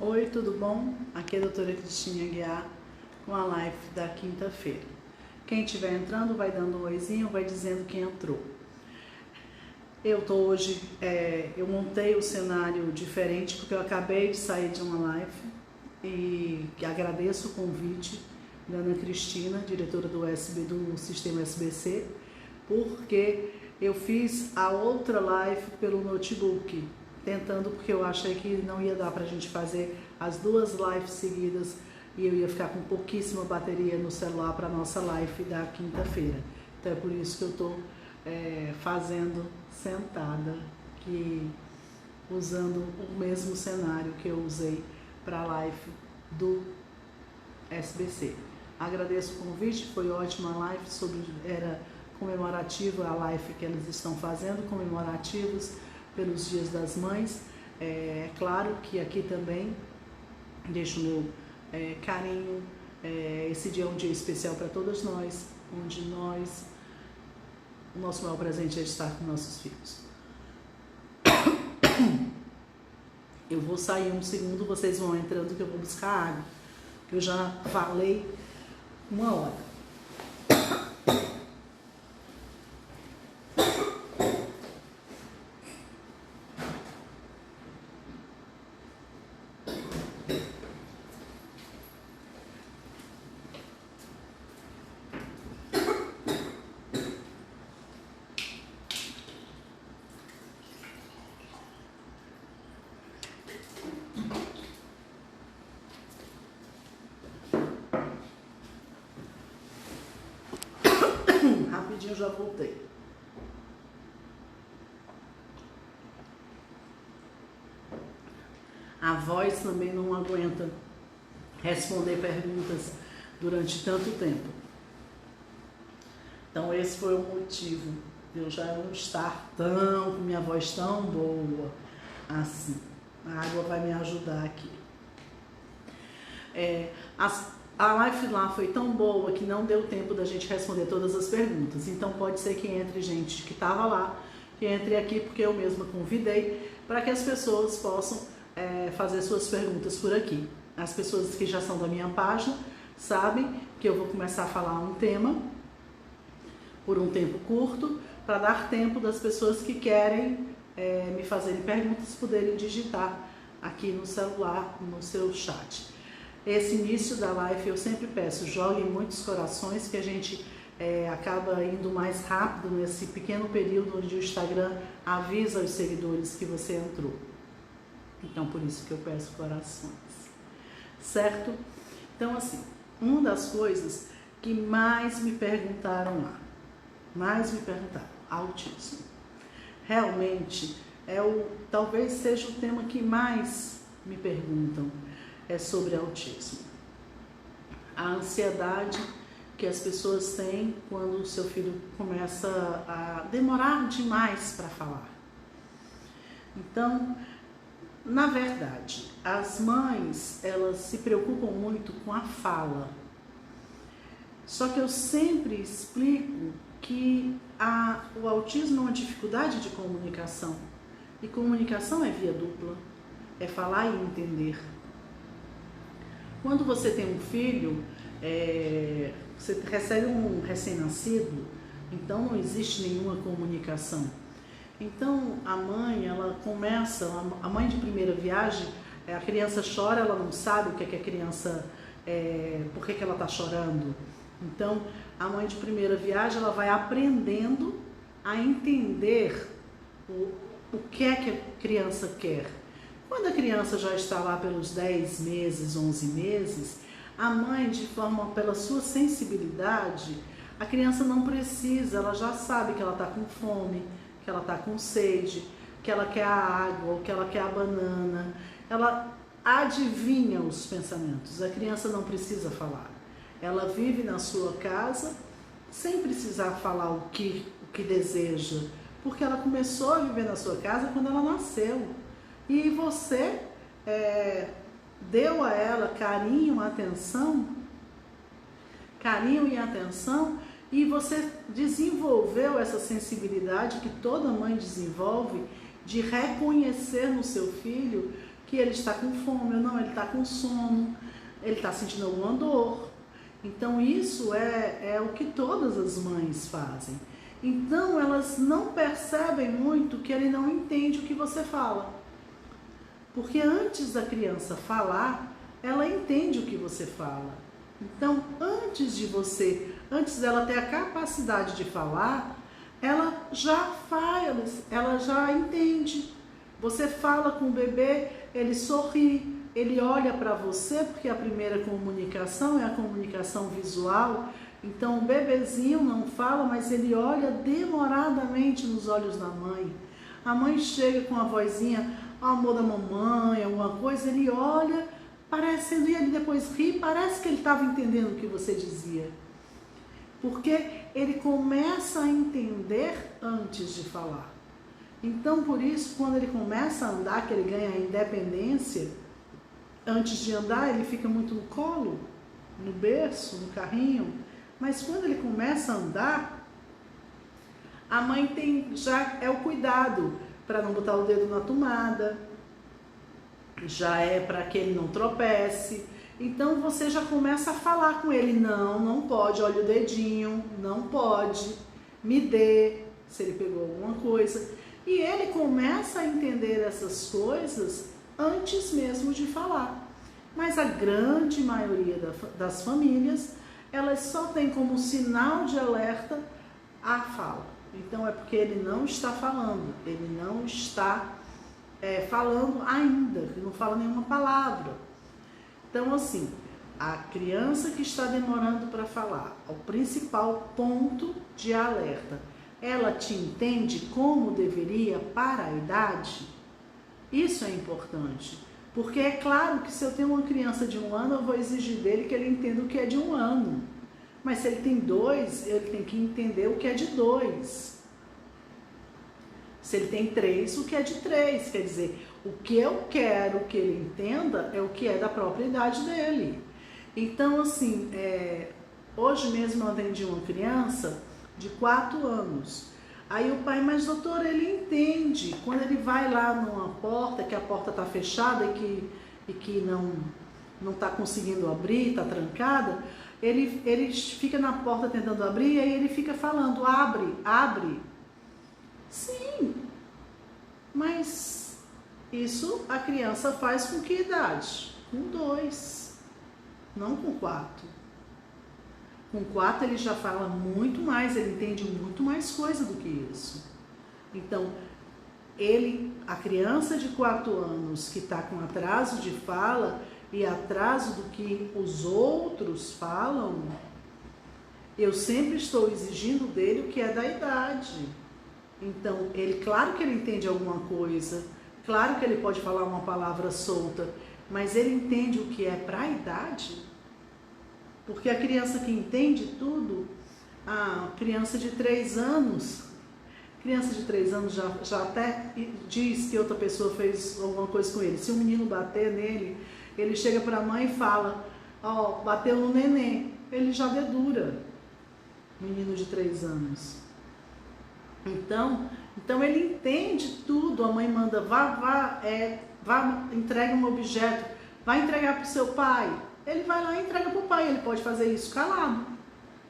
Oi, tudo bom? Aqui é a doutora Cristina Aguiar com a live da quinta-feira. Quem estiver entrando vai dando um oizinho, vai dizendo quem entrou. Eu montei o cenário diferente porque eu acabei de sair de uma live e agradeço o convite da Ana Cristina, diretora do Sistema SBC, porque eu fiz a outra live pelo notebook, porque eu achei que não ia dar pra gente fazer as duas lives seguidas e eu ia ficar com pouquíssima bateria no celular para nossa live da quinta-feira. Então é por isso que eu tô fazendo sentada, usando o mesmo cenário que eu usei para a live do SBC. Agradeço o convite, foi ótima live, era comemorativa a live que eles estão fazendo, comemorativos pelos Dias das Mães. É claro que aqui também deixo o meu carinho. Esse dia é um dia especial para todas nós, onde o nosso maior presente é estar com nossos filhos. Eu vou sair um segundo, vocês vão entrando que eu vou buscar água. Eu já falei 1 hora. Rapidinho já voltei. A voz também não aguenta responder perguntas durante tanto tempo. Então esse foi o motivo de eu já não estar com minha voz tão boa assim. A água vai me ajudar aqui. A live lá foi tão boa que não deu tempo da gente responder todas as perguntas. Então pode ser que entre gente que estava lá, que entre aqui, porque eu mesma convidei, para que as pessoas possam fazer suas perguntas por aqui. As pessoas que já são da minha página sabem que eu vou começar a falar um tema por um tempo curto, para dar tempo das pessoas que querem me fazerem perguntas poderem digitar aqui no celular, no seu chat. Esse início da live eu sempre peço, joguem muitos corações, que a gente acaba indo mais rápido nesse pequeno período onde o Instagram avisa os seguidores que você entrou. Então por isso que eu peço corações, certo? Então assim, uma das coisas que mais me perguntaram lá, autismo. Realmente talvez seja o tema que mais me perguntam. É sobre autismo. A ansiedade que as pessoas têm quando o seu filho começa a demorar demais para falar. Então, na verdade, as mães, elas se preocupam muito com a fala. Só que eu sempre explico que o autismo é uma dificuldade de comunicação. E comunicação é via dupla. É falar e entender. Quando você tem um filho, você recebe um recém-nascido, então não existe nenhuma comunicação. Então a mãe, a mãe de primeira viagem, a criança chora, ela não sabe o que é que a criança, por que ela está chorando. Então a mãe de primeira viagem, ela vai aprendendo a entender o que é que a criança quer. Quando a criança já está lá pelos 10 meses, 11 meses, a mãe, pela sua sensibilidade, a criança não precisa, ela já sabe que ela está com fome, que ela está com sede, que ela quer a água, ou que ela quer a banana. Ela adivinha os pensamentos, a criança não precisa falar. Ela vive na sua casa sem precisar falar o que deseja, porque ela começou a viver na sua casa quando ela nasceu. E você deu a ela carinho e atenção, e você desenvolveu essa sensibilidade que toda mãe desenvolve de reconhecer no seu filho que ele está com fome ou não, ele está com sono, ele está sentindo alguma dor. Então isso é o que todas as mães fazem. Então elas não percebem muito que ele não entende o que você fala. Porque antes da criança falar, ela entende o que você fala. Então antes dela ter a capacidade de falar, ela já faz, ela já entende. Você fala com o bebê, ele sorri, ele olha para você, porque a primeira comunicação é a comunicação visual. Então o bebezinho não fala, mas ele olha demoradamente nos olhos da mãe. A mãe chega com a vozinha, amor da mamãe, alguma coisa, ele olha, parecendo, e ele depois ri, parece que ele estava entendendo o que você dizia. Porque ele começa a entender antes de falar. Então, por isso, quando ele começa a andar, que ele ganha a independência, antes de andar, ele fica muito no colo, no berço, no carrinho. Mas quando ele começa a andar, a mãe já é o cuidado para não botar o dedo na tomada, já é para que ele não tropece. Então você já começa a falar com ele, não pode, olha o dedinho, não pode, me dê, se ele pegou alguma coisa. E ele começa a entender essas coisas antes mesmo de falar. Mas a grande maioria das famílias, elas só têm como sinal de alerta a fala. Então é porque ele não está falando, ele não está falando ainda, ele não fala nenhuma palavra. Então assim, a criança que está demorando para falar, o principal ponto de alerta, ela te entende como deveria para a idade? Isso é importante, porque é claro que se eu tenho uma criança de 1 ano, eu vou exigir dele que ele entenda o que é de 1 ano. Mas se ele tem 2, ele tem que entender o que é de 2. Se ele tem 3, o que é de 3. Quer dizer, o que eu quero que ele entenda é o que é da própria idade dele. Então, assim, hoje mesmo eu atendi uma criança de 4 anos. Aí o pai, mas doutor, ele entende. Quando ele vai lá numa porta, que a porta está fechada e que não está conseguindo abrir, está trancada, ele fica na porta tentando abrir e aí ele fica falando, abre, abre. Sim, mas isso a criança faz com que idade? Com 2, não com 4. Com 4 ele já fala muito mais, ele entende muito mais coisa do que isso. Então, a criança de 4 anos que está com atraso de fala e atraso do que os outros falam, eu sempre estou exigindo dele o que é da idade. Então, claro que ele entende alguma coisa, claro que ele pode falar uma palavra solta, mas ele entende o que é para a idade? Porque a criança que entende tudo, a criança de 3 anos, já até diz que outra pessoa fez alguma coisa com ele. Se um menino bater nele, ele chega para a mãe e fala, bateu no neném, ele já dedura, menino de 3 anos. Então ele entende tudo. A mãe manda, vá, entrega um objeto, vai entregar para o seu pai. Ele vai lá e entrega para o pai. Ele pode fazer isso calado,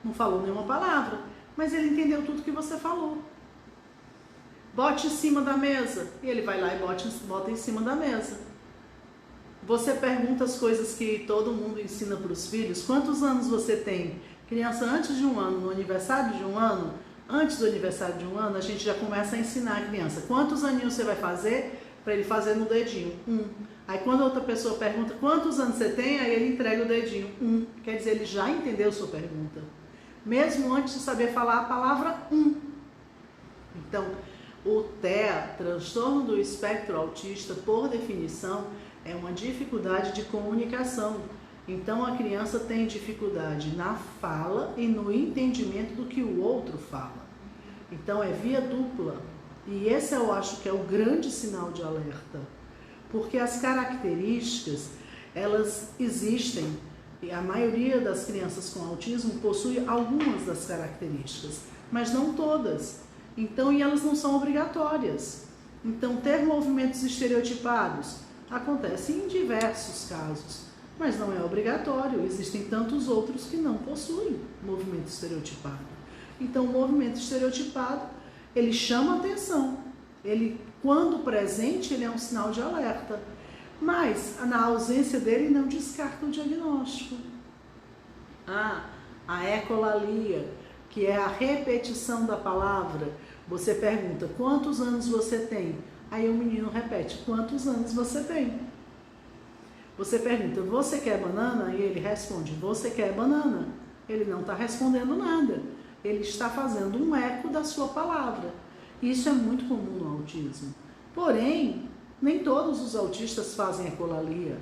não falou nenhuma palavra, mas ele entendeu tudo que você falou. Bote em cima da mesa, e ele vai lá e bota em cima da mesa. Você pergunta as coisas que todo mundo ensina para os filhos. Quantos anos você tem? Criança antes de 1 ano, no aniversário de 1 ano, antes do aniversário de 1 ano, a gente já começa a ensinar a criança. Quantos aninhos você vai fazer? Para ele fazer no dedinho. 1. Aí quando outra pessoa pergunta quantos anos você tem, aí ele entrega o dedinho. 1. Quer dizer, ele já entendeu sua pergunta. Mesmo antes de saber falar a palavra 1. Então, o TEA, transtorno do espectro autista, por definição, é uma dificuldade de comunicação. Então a criança tem dificuldade na fala e no entendimento do que o outro fala. Então é via dupla. E esse eu acho que é o grande sinal de alerta. Porque as características, elas existem. E a maioria das crianças com autismo possui algumas das características, mas não todas. Então, e elas não são obrigatórias. Então, ter movimentos estereotipados, Acontece em diversos casos, mas não é obrigatório. Existem tantos outros que não possuem movimento estereotipado. Então, o movimento estereotipado, ele chama atenção. Ele, quando presente, ele é um sinal de alerta. Mas, na ausência dele, não descarta o diagnóstico. A ecolalia, que é a repetição da palavra. Você pergunta, quantos anos você tem? Aí o menino repete, quantos anos você tem? Você pergunta, você quer banana? E ele responde, você quer banana? Ele não está respondendo nada. Ele está fazendo um eco da sua palavra. Isso é muito comum no autismo. Porém, nem todos os autistas fazem ecolalia.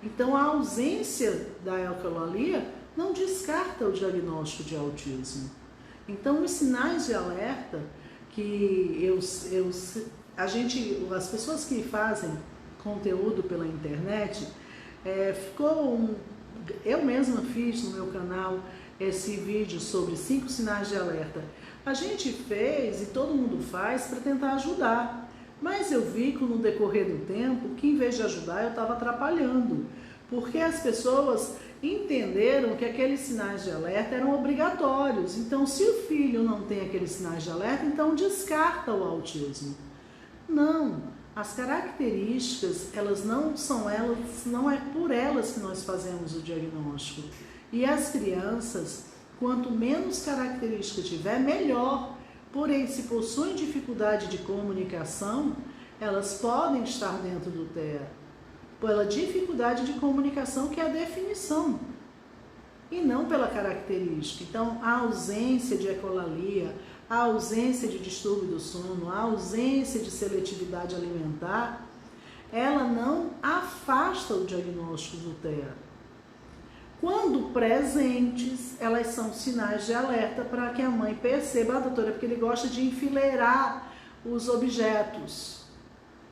Então, a ausência da ecolalia não descarta o diagnóstico de autismo. Então, os sinais de alerta que as pessoas que fazem conteúdo pela internet, eu mesma fiz no meu canal esse vídeo sobre 5 sinais de alerta. A gente fez e todo mundo faz para tentar ajudar, mas eu vi que no decorrer do tempo, que em vez de ajudar, eu estava atrapalhando, porque as pessoas entenderam que aqueles sinais de alerta eram obrigatórios. Então, se o filho não tem aqueles sinais de alerta, então descarta o autismo. Não, as características, não é por elas que nós fazemos o diagnóstico. E as crianças, quanto menos característica tiver, melhor. Porém, se possuem dificuldade de comunicação, elas podem estar dentro do TEA. Pela dificuldade de comunicação, que é a definição, e não pela característica. Então, a ausência de ecolalia, a ausência de distúrbio do sono, a ausência de seletividade alimentar, ela não afasta o diagnóstico do TEA. Quando presentes, elas são sinais de alerta para que a mãe perceba, doutora, porque ele gosta de enfileirar os objetos.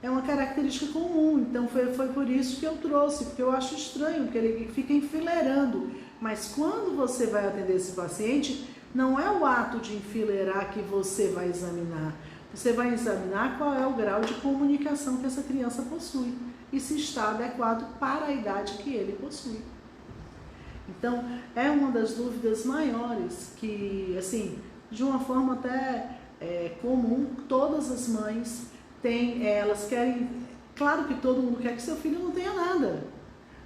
É uma característica comum, então foi por isso que eu trouxe, porque eu acho estranho, porque ele fica enfileirando. Mas quando você vai atender esse paciente, não é o ato de enfileirar que você vai examinar. Você vai examinar qual é o grau de comunicação que essa criança possui e se está adequado para a idade que ele possui. Então, é uma das dúvidas maiores que, assim, de uma forma até comum, todas as mães elas querem, claro que todo mundo quer que seu filho não tenha nada.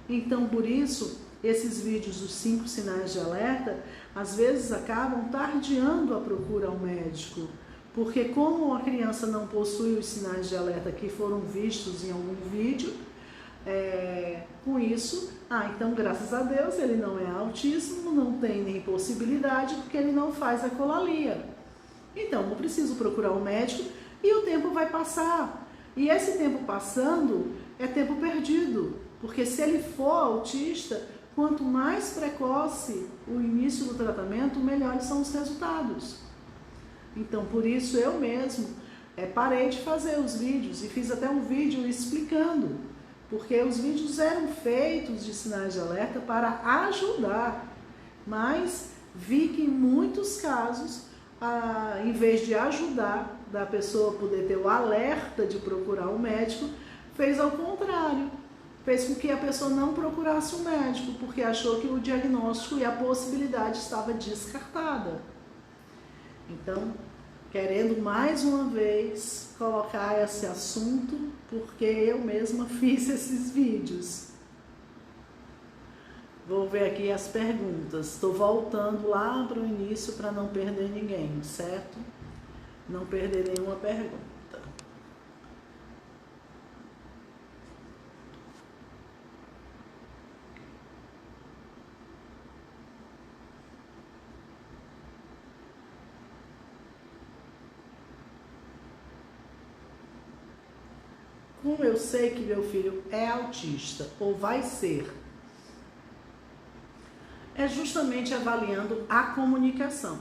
Então, por isso, esses vídeos dos 5 sinais de alerta, às vezes acabam tardiando a procura ao médico, porque como a criança não possui os sinais de alerta que foram vistos em algum vídeo, com isso, então graças a Deus ele não é autismo, não tem nem possibilidade, porque ele não faz ecolalia. Então, não preciso procurar o médico e o tempo vai passar. E esse tempo passando é tempo perdido, porque se ele for autista, quanto mais precoce o início do tratamento, melhores são os resultados. Então, por isso eu mesmo parei de fazer os vídeos e fiz até um vídeo explicando, porque os vídeos eram feitos de sinais de alerta para ajudar, mas vi que em muitos casos, em vez de ajudar, da pessoa poder ter o alerta de procurar um médico, fez ao contrário, fez com que a pessoa não procurasse um médico, porque achou que o diagnóstico e a possibilidade estava descartada. Então, querendo mais uma vez colocar esse assunto, porque eu mesma fiz esses vídeos. Vou ver aqui as perguntas. Estou voltando lá para o início para não perder ninguém, certo? Não perder nenhuma pergunta. Como eu sei que meu filho é autista ou vai ser? É justamente avaliando a comunicação.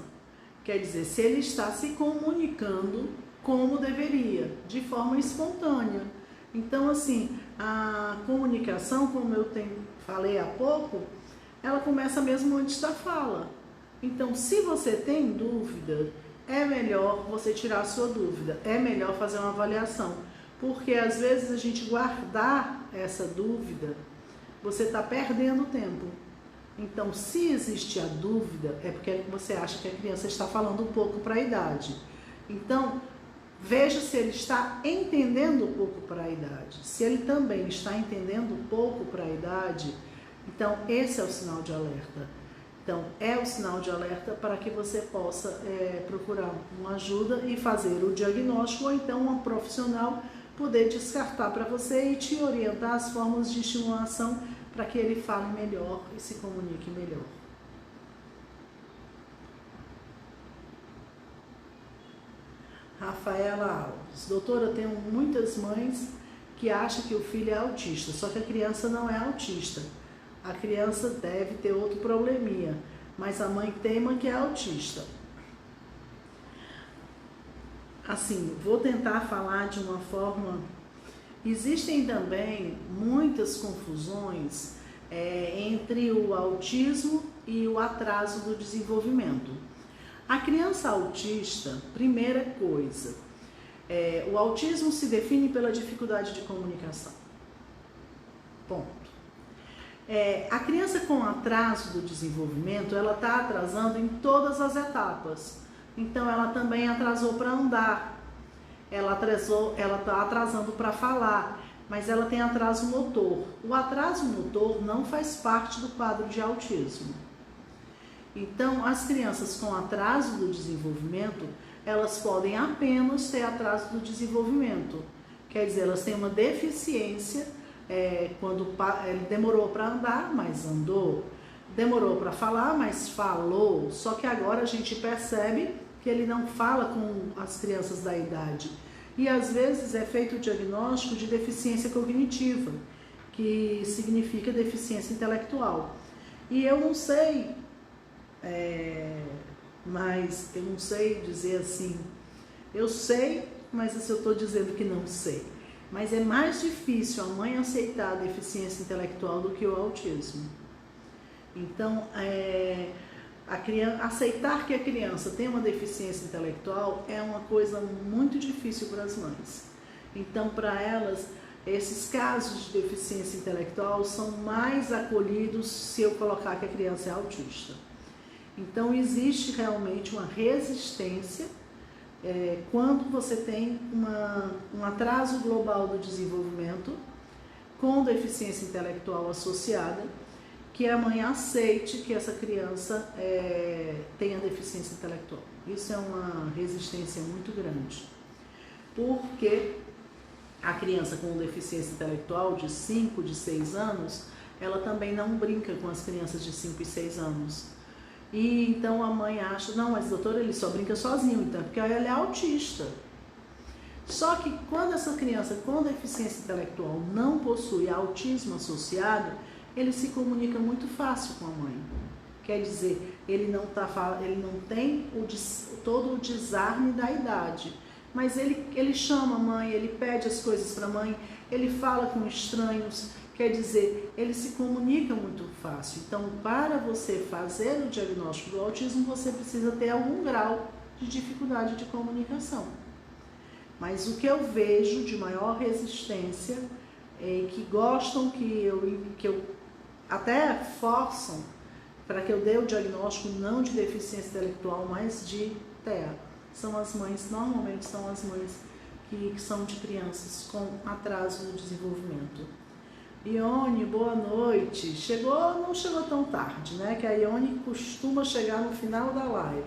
Quer dizer, se ele está se comunicando como deveria, de forma espontânea. Então, assim, a comunicação, como eu falei há pouco, ela começa mesmo antes da fala. Então, se você tem dúvida, é melhor você tirar a sua dúvida, é melhor fazer uma avaliação. Porque às vezes a gente guardar essa dúvida, você está perdendo tempo. Então, se existe a dúvida, é porque você acha que a criança está falando um pouco para a idade. Então, veja se ele está entendendo um pouco para a idade. Se ele também está entendendo um pouco para a idade, então esse é o sinal de alerta. Então, é o sinal de alerta para que você possa procurar uma ajuda e fazer o diagnóstico, ou então uma profissional poder descartar para você e te orientar as formas de estimulação para que ele fale melhor e se comunique melhor. Rafaela Alves: doutora, tenho muitas mães que acham que o filho é autista, só que a criança não é autista. A criança deve ter outro probleminha, mas a mãe teima que é autista. Assim, vou tentar falar de uma forma... Existem também muitas confusões entre o autismo e o atraso do desenvolvimento. A criança autista, primeira coisa, o autismo se define pela dificuldade de comunicação. Ponto. A criança com atraso do desenvolvimento, ela está atrasando em todas as etapas. Então, ela também atrasou para andar, ela está atrasando para falar, mas ela tem atraso motor. O atraso motor não faz parte do quadro de autismo. Então, as crianças com atraso do desenvolvimento, elas podem apenas ter atraso do desenvolvimento. Quer dizer, elas têm uma deficiência, quando ele demorou para andar, mas andou. Demorou para falar, mas falou. Só que agora a gente percebe que ele não fala com as crianças da idade. E às vezes é feito o diagnóstico de deficiência cognitiva, que significa deficiência intelectual. E eu não sei, mas eu não sei dizer assim, eu sei, mas eu estou dizendo que não sei. Mas é mais difícil a mãe aceitar a deficiência intelectual do que o autismo. Então, aceitar que a criança tem uma deficiência intelectual é uma coisa muito difícil para as mães. Então, para elas, esses casos de deficiência intelectual são mais acolhidos se eu colocar que a criança é autista. Então, existe realmente uma resistência quando você tem um atraso global do desenvolvimento com deficiência intelectual associada, que a mãe aceite que essa criança tenha deficiência intelectual. Isso é uma resistência muito grande, porque a criança com deficiência intelectual de 5, de 6 anos, ela também não brinca com as crianças de 5 e 6 anos. E então a mãe acha, não, mas doutor, ele só brinca sozinho, então, porque ele é autista. Só que quando essa criança com deficiência intelectual não possui autismo associado, ele se comunica muito fácil com a mãe. Quer dizer, ele não tem todo o desarme da idade, mas ele chama a mãe, ele pede as coisas para a mãe, ele fala com estranhos, quer dizer, ele se comunica muito fácil. Então, para você fazer o diagnóstico do autismo, você precisa ter algum grau de dificuldade de comunicação. Mas o que eu vejo de maior resistência é que gostam que eu até forçam para que eu dê o diagnóstico não de deficiência intelectual, mas de TEA. São as mães, normalmente são as mães que são de crianças com atraso no desenvolvimento. Ione, boa noite. Não chegou tão tarde, né? Que a Ione costuma chegar no final da live.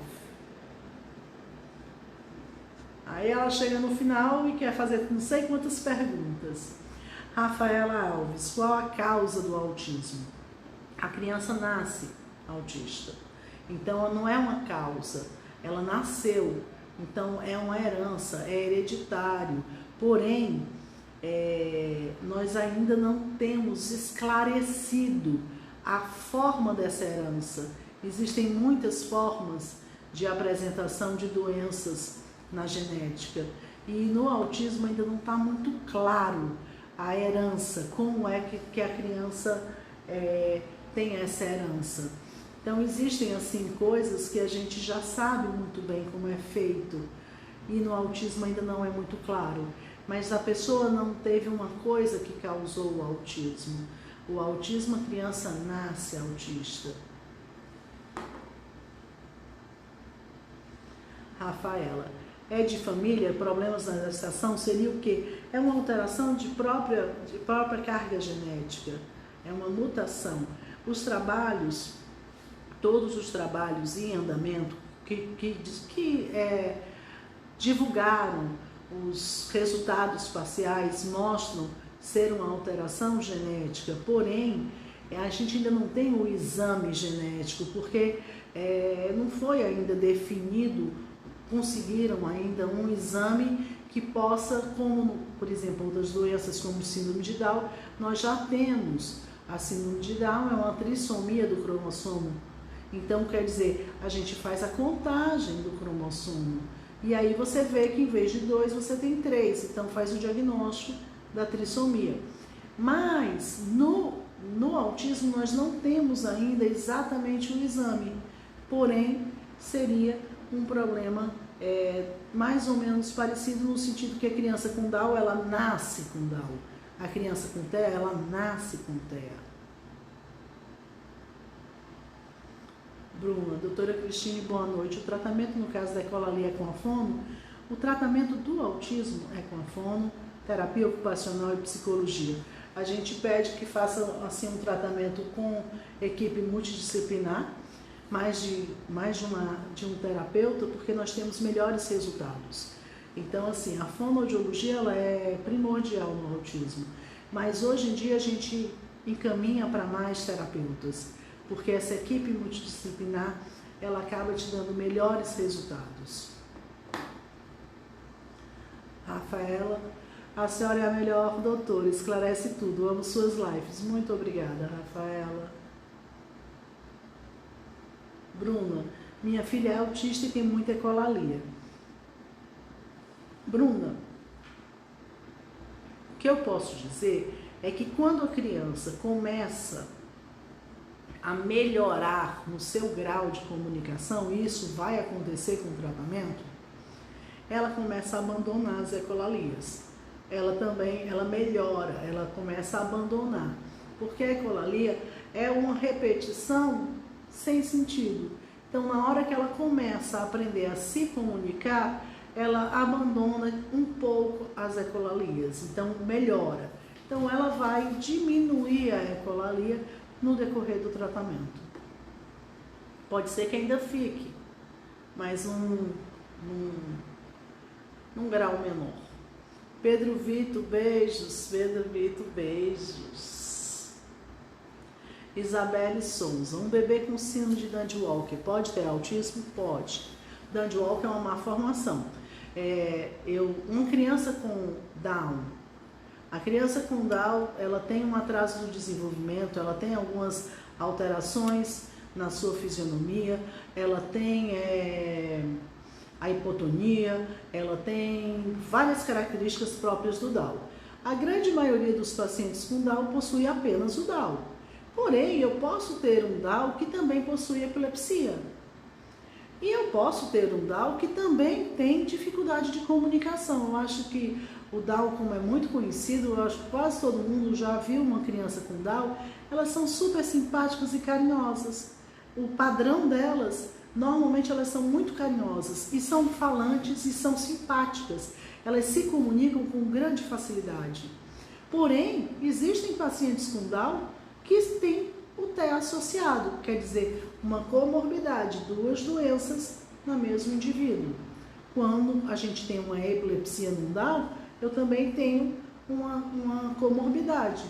Aí ela chega no final e quer fazer não sei quantas perguntas. Rafaela Alves, qual a causa do autismo? A criança nasce autista, então não é uma causa, ela nasceu, então é uma herança, é hereditário, porém nós ainda não temos esclarecido a forma dessa herança. Existem muitas formas de apresentação de doenças na genética e no autismo ainda não está muito claro a herança, como é que a criança tem essa herança. Então existem assim coisas que a gente já sabe muito bem como é feito e no autismo ainda não é muito claro. mas a pessoa não teve uma coisa que causou o autismo. O autismo, a criança nasce autista. Rafaela, é de família, problemas na gestação, seria o quê? É uma alteração de própria carga genética, é uma mutação. Os trabalhos, todos os trabalhos em andamento que divulgaram os resultados parciais mostram ser uma alteração genética, porém, a gente ainda não tem o exame genético, porque não foi ainda definido, conseguiram ainda um exame que possa, como, por exemplo, outras doenças como síndrome de Down, nós já temos. A síndrome de Down é uma trissomia do cromossomo. Então, quer dizer, a gente faz a contagem do cromossomo. E aí você vê que em vez de 2, você tem 3. Então, faz o diagnóstico da trissomia. Mas, no autismo, nós não temos ainda exatamente o exame. Porém, seria um problema mais ou menos parecido no sentido que a criança com Down, ela nasce com Down. A criança com TEA, ela nasce com TEA. Bruna, doutora Cristine, boa noite. O tratamento, no caso da ecolalia, é com a fono? O tratamento do autismo é com a fono, terapia ocupacional e psicologia. A gente pede que faça assim, um tratamento com equipe multidisciplinar, mais de um terapeuta, porque nós temos melhores resultados. Então, assim, a fonoaudiologia ela é primordial no autismo, mas hoje em dia a gente encaminha para mais terapeutas, porque essa equipe multidisciplinar, ela acaba te dando melhores resultados. Rafaela, a senhora é a melhor doutora, esclarece tudo, amo suas lives. Muito obrigada, Rafaela. Bruna, minha filha é autista e tem muita ecolalia. Bruna, o que eu posso dizer é que quando a criança começa a melhorar no seu grau de comunicação, e isso vai acontecer com o tratamento, ela começa a abandonar as ecolalias. Ela melhora, ela começa a abandonar. Porque a ecolalia é uma repetição sem sentido. Então, na hora que ela começa a aprender a se comunicar, ela abandona um pouco as ecolalias, então melhora. Então, ela vai diminuir a ecolalia no decorrer do tratamento. Pode ser que ainda fique, mas num grau menor. Pedro Vitor, beijos. Pedro Vitor, beijos. Isabelle Souza, um bebê com síndrome de Dandy-Walker pode ter autismo? Pode. Dandy-Walker é uma má formação. Uma criança com Down, a criança com Down, ela tem um atraso do desenvolvimento, ela tem algumas alterações na sua fisionomia, ela tem a hipotonia, ela tem várias características próprias do Down. A grande maioria dos pacientes com Down possui apenas o Down. Porém, eu posso ter um Down que também possui epilepsia. E eu posso ter um Down que também tem dificuldade de comunicação. Eu acho que o Down, como é muito conhecido, eu acho que quase todo mundo já viu uma criança com Down, elas são super simpáticas e carinhosas. O padrão delas, normalmente elas são muito carinhosas e são falantes e são simpáticas. Elas se comunicam com grande facilidade. Porém, existem pacientes com Down que tem o TEA associado, quer dizer, uma comorbidade, duas doenças no mesmo indivíduo. Quando a gente tem uma epilepsia no Down, eu também tenho uma comorbidade.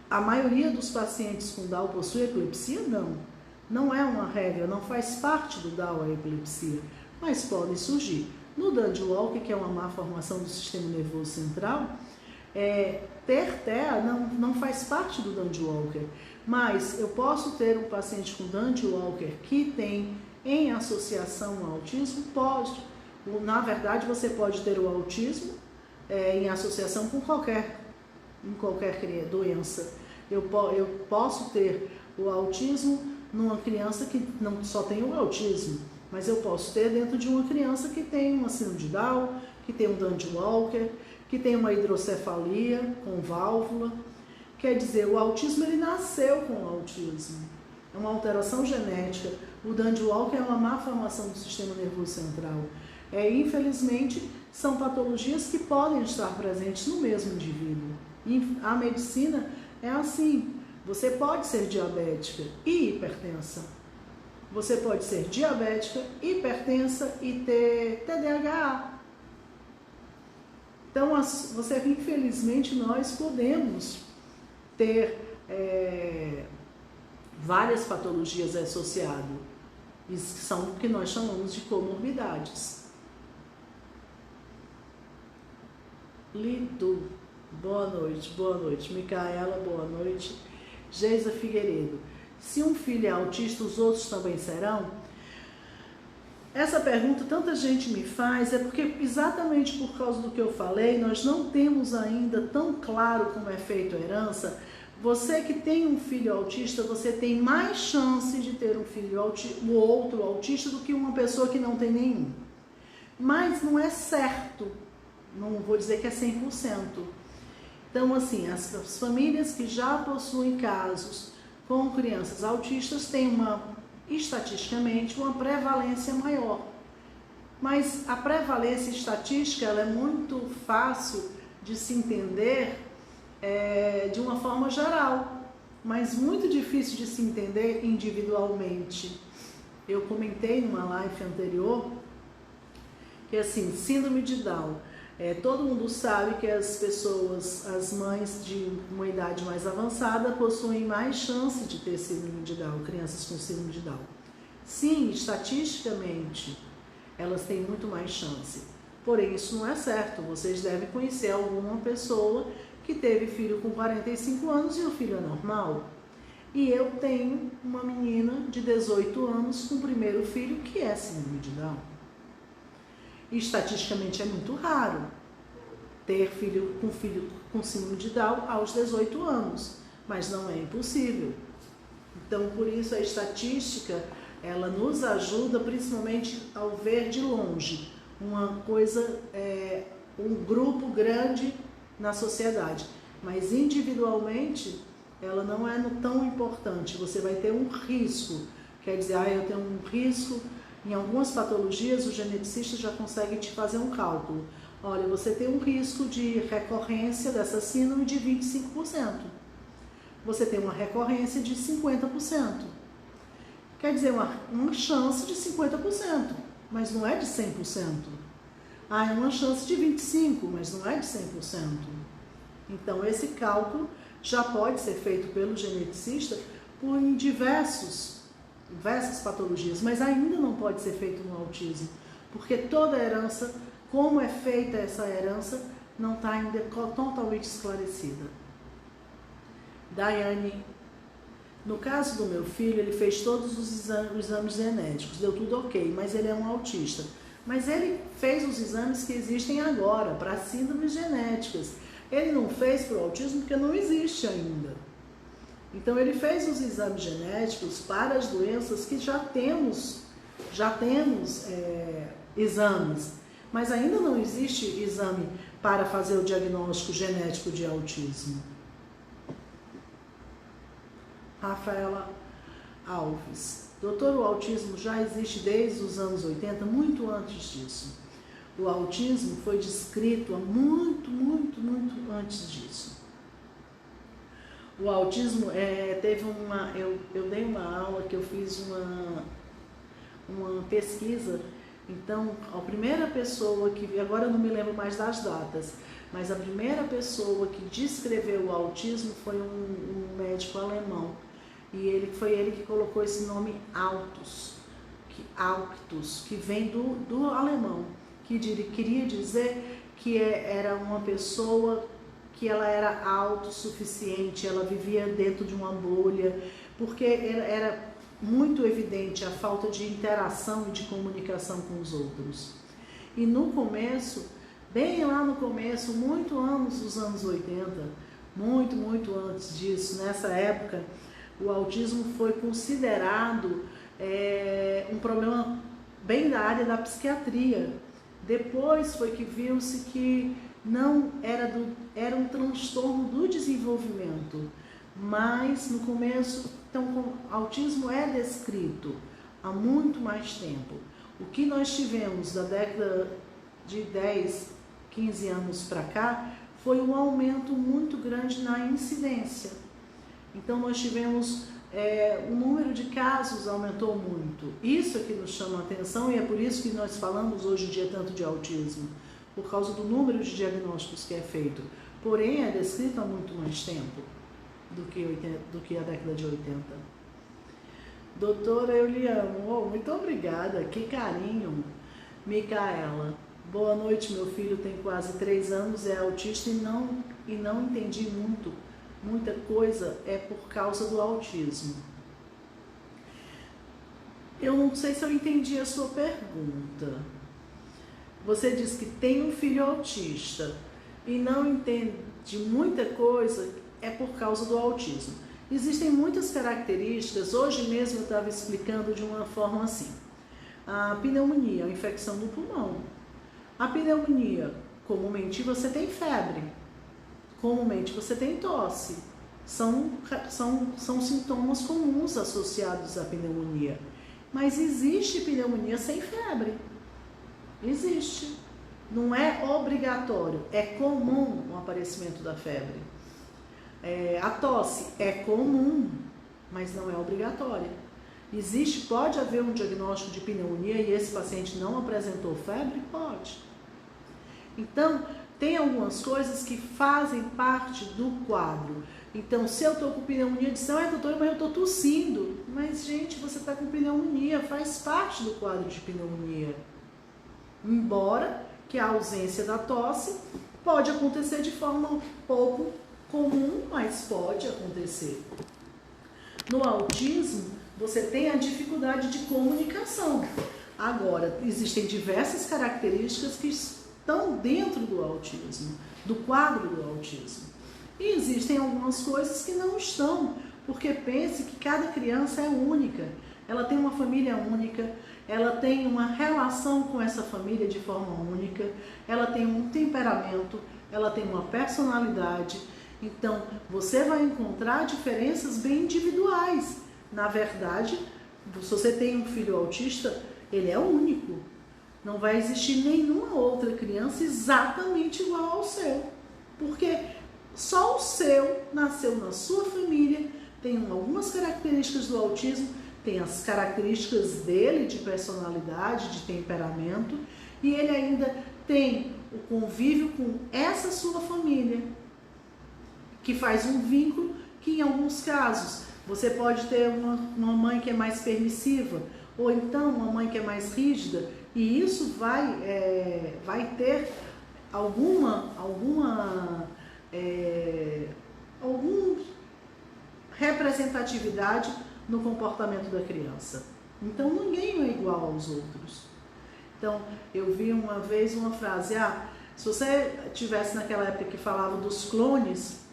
A maioria dos pacientes com Down possui epilepsia? Não. Não é uma regra, não faz parte do Down a epilepsia, mas podem surgir. No Dandy-Walker, que é uma má formação do sistema nervoso central, ter TEA não faz parte do Dandy-Walker, mas eu posso ter um paciente com Dandy-Walker que tem em associação ao autismo? Pode. Na verdade, você pode ter o autismo em associação com qualquer doença. Eu posso ter o autismo numa criança que não só tem o autismo, mas eu posso ter dentro de uma criança que tem uma síndrome de Down, que tem um Dandy-Walker, que tem uma hidrocefalia com válvula. Quer dizer, o autismo ele nasceu com o autismo. É uma alteração genética. O Dandy Walker é uma malformação do sistema nervoso central. Infelizmente, são patologias que podem estar presentes no mesmo indivíduo. E a medicina é assim. Você pode ser diabética e hipertensa. Você pode ser diabética, hipertensa e ter TDAH. Então, infelizmente, nós podemos ter várias patologias associadas, que são o que nós chamamos de comorbidades. Lido, boa noite. Micaela, boa noite. Geisa Figueiredo, se um filho é autista, os outros também serão? Essa pergunta tanta gente me faz, porque exatamente por causa do que eu falei, nós não temos ainda tão claro como é feita a herança. Você que tem um filho autista, você tem mais chance de ter o outro autista do que uma pessoa que não tem nenhum. Mas não é certo, não vou dizer que é 100%. Então, assim, as famílias que já possuem casos com crianças autistas têm estatisticamente uma prevalência maior. Mas a prevalência estatística ela é muito fácil de se entender de uma forma geral, mas muito difícil de se entender individualmente. Eu comentei numa live anterior que assim, síndrome de Down, todo mundo sabe que as mães de uma idade mais avançada possuem mais chance de ter síndrome de Down, crianças com síndrome de Down. Sim, estatisticamente, elas têm muito mais chance. Porém, isso não é certo. Vocês devem conhecer alguma pessoa que teve filho com 45 anos e o filho é normal. E eu tenho uma menina de 18 anos com o primeiro filho que é síndrome de Down. E, estatisticamente é muito raro ter filho com síndrome de Down aos 18 anos, mas não é impossível. Então, por isso a estatística, ela nos ajuda principalmente ao ver de longe uma coisa, um grupo grande na sociedade, mas individualmente ela não é tão importante. Você vai ter um risco, quer dizer, eu tenho um risco. Em algumas patologias, o geneticista já consegue te fazer um cálculo. Olha, você tem um risco de recorrência dessa síndrome de 25%. Você tem uma recorrência de 50%. Quer dizer, uma chance de 50%, mas não é de 100%. É uma chance de 25%, mas não é de 100%. Então, esse cálculo já pode ser feito pelo geneticista em diversas patologias, mas ainda não pode ser feito no autismo, porque toda a herança, como é feita essa herança, não está ainda totalmente esclarecida. Daiane, no caso do meu filho, ele fez todos os exames genéticos, deu tudo ok, mas ele é um autista. Mas ele fez os exames que existem agora, para síndromes genéticas. Ele não fez para o autismo porque não existe ainda. Então, ele fez os exames genéticos para as doenças que já temos exames, mas ainda não existe exame para fazer o diagnóstico genético de autismo. Rafaela Alves. Doutor, o autismo já existe desde os anos 80, muito antes disso. O autismo foi descrito há muito antes disso. O autismo teve eu dei uma aula que eu fiz uma pesquisa. Então, a primeira pessoa agora eu não me lembro mais das datas, mas a primeira pessoa que descreveu o autismo foi um médico alemão. E foi ele que colocou esse nome Autistus, que vem do alemão, que queria dizer que era uma pessoa que ela era autossuficiente, ela vivia dentro de uma bolha, porque era muito evidente a falta de interação e de comunicação com os outros. E no começo, bem lá no começo, muito antes dos anos 80, muito antes disso, nessa época, o autismo foi considerado um problema bem da área da psiquiatria. Depois foi que viu-se que não era um transtorno do desenvolvimento, mas no começo, então, autismo é descrito há muito mais tempo. O que nós tivemos da década de 10, 15 anos para cá foi um aumento muito grande na incidência. Então nós tivemos, o número de casos aumentou muito. Isso é que nos chama a atenção e é por isso que nós falamos hoje em dia tanto de autismo, por causa do número de diagnósticos que é feito. Porém, é descrito há muito mais tempo do que a década de 80. Doutora, eu lhe amo. Muito obrigada, que carinho. Micaela, boa noite, meu filho tem quase 3 anos, é autista e não entendi muita coisa é por causa do autismo. Eu não sei se eu entendi a sua pergunta. Você diz que tem um filho autista e não entende muita coisa é por causa do autismo. Existem muitas características, hoje mesmo eu estava explicando de uma forma assim. A pneumonia, a infecção do pulmão. A pneumonia, comumente você tem febre, comumente você tem tosse. São sintomas comuns associados à pneumonia. Mas existe pneumonia sem febre. Existe. Não é obrigatório, é comum o aparecimento da febre. A tosse é comum, mas não é obrigatória. Pode haver um diagnóstico de pneumonia e esse paciente não apresentou febre? Pode. Então, tem algumas coisas que fazem parte do quadro. Então, se eu estou com pneumonia, diz, doutora, mas eu estou tossindo. Mas, gente, você está com pneumonia, faz parte do quadro de pneumonia. Embora que a ausência da tosse pode acontecer de forma pouco comum, mas pode acontecer. No autismo, você tem a dificuldade de comunicação. Agora, existem diversas características que estão dentro do autismo, do quadro do autismo. E existem algumas coisas que não estão, porque pense que cada criança é única. Ela tem uma família única, ela tem uma relação com essa família de forma única, ela tem um temperamento, ela tem uma personalidade. Então, você vai encontrar diferenças bem individuais. Na verdade, se você tem um filho autista, ele é único. Não vai existir nenhuma outra criança exatamente igual ao seu. Porque só o seu nasceu na sua família, tem algumas características do autismo, tem as características dele de personalidade, de temperamento, e ele ainda tem o convívio com essa sua família, que faz um vínculo que em alguns casos você pode ter uma mãe que é mais permissiva, ou então uma mãe que é mais rígida, e isso vai ter alguma representatividade no comportamento da criança. Então ninguém é igual aos outros. Então eu vi uma vez uma frase, se você tivesse naquela época que falava dos clones,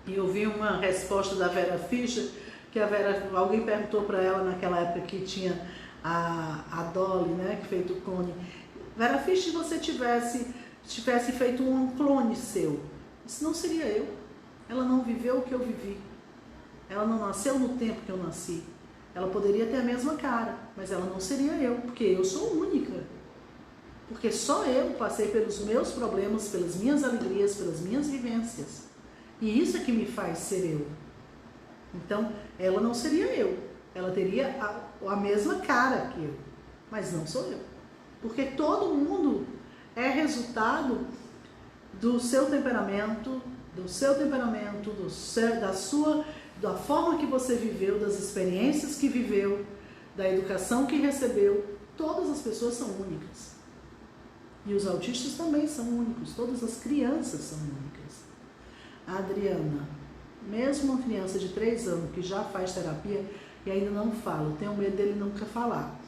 e eu vi uma resposta da Vera Fischer, que alguém perguntou para ela naquela época que tinha a Dolly, né, que fez o clone. Vera Fischer, se você tivesse feito um clone seu, isso não seria eu. Ela não viveu o que eu vivi. Ela não nasceu no tempo que eu nasci. Ela poderia ter a mesma cara, mas ela não seria eu, porque eu sou única. Porque só eu passei pelos meus problemas, pelas minhas alegrias, pelas minhas vivências. E isso é que me faz ser eu. Então, ela não seria eu. Ela teria a mesma cara que eu, mas não sou eu. Porque todo mundo é resultado do seu temperamento, da forma que você viveu, das experiências que viveu, da educação que recebeu. Todas as pessoas são únicas. E os autistas também são únicos, todas as crianças são únicas. A Adriana, mesmo uma criança de 3 anos que já faz terapia e ainda não fala, eu tenho medo dele nunca falar.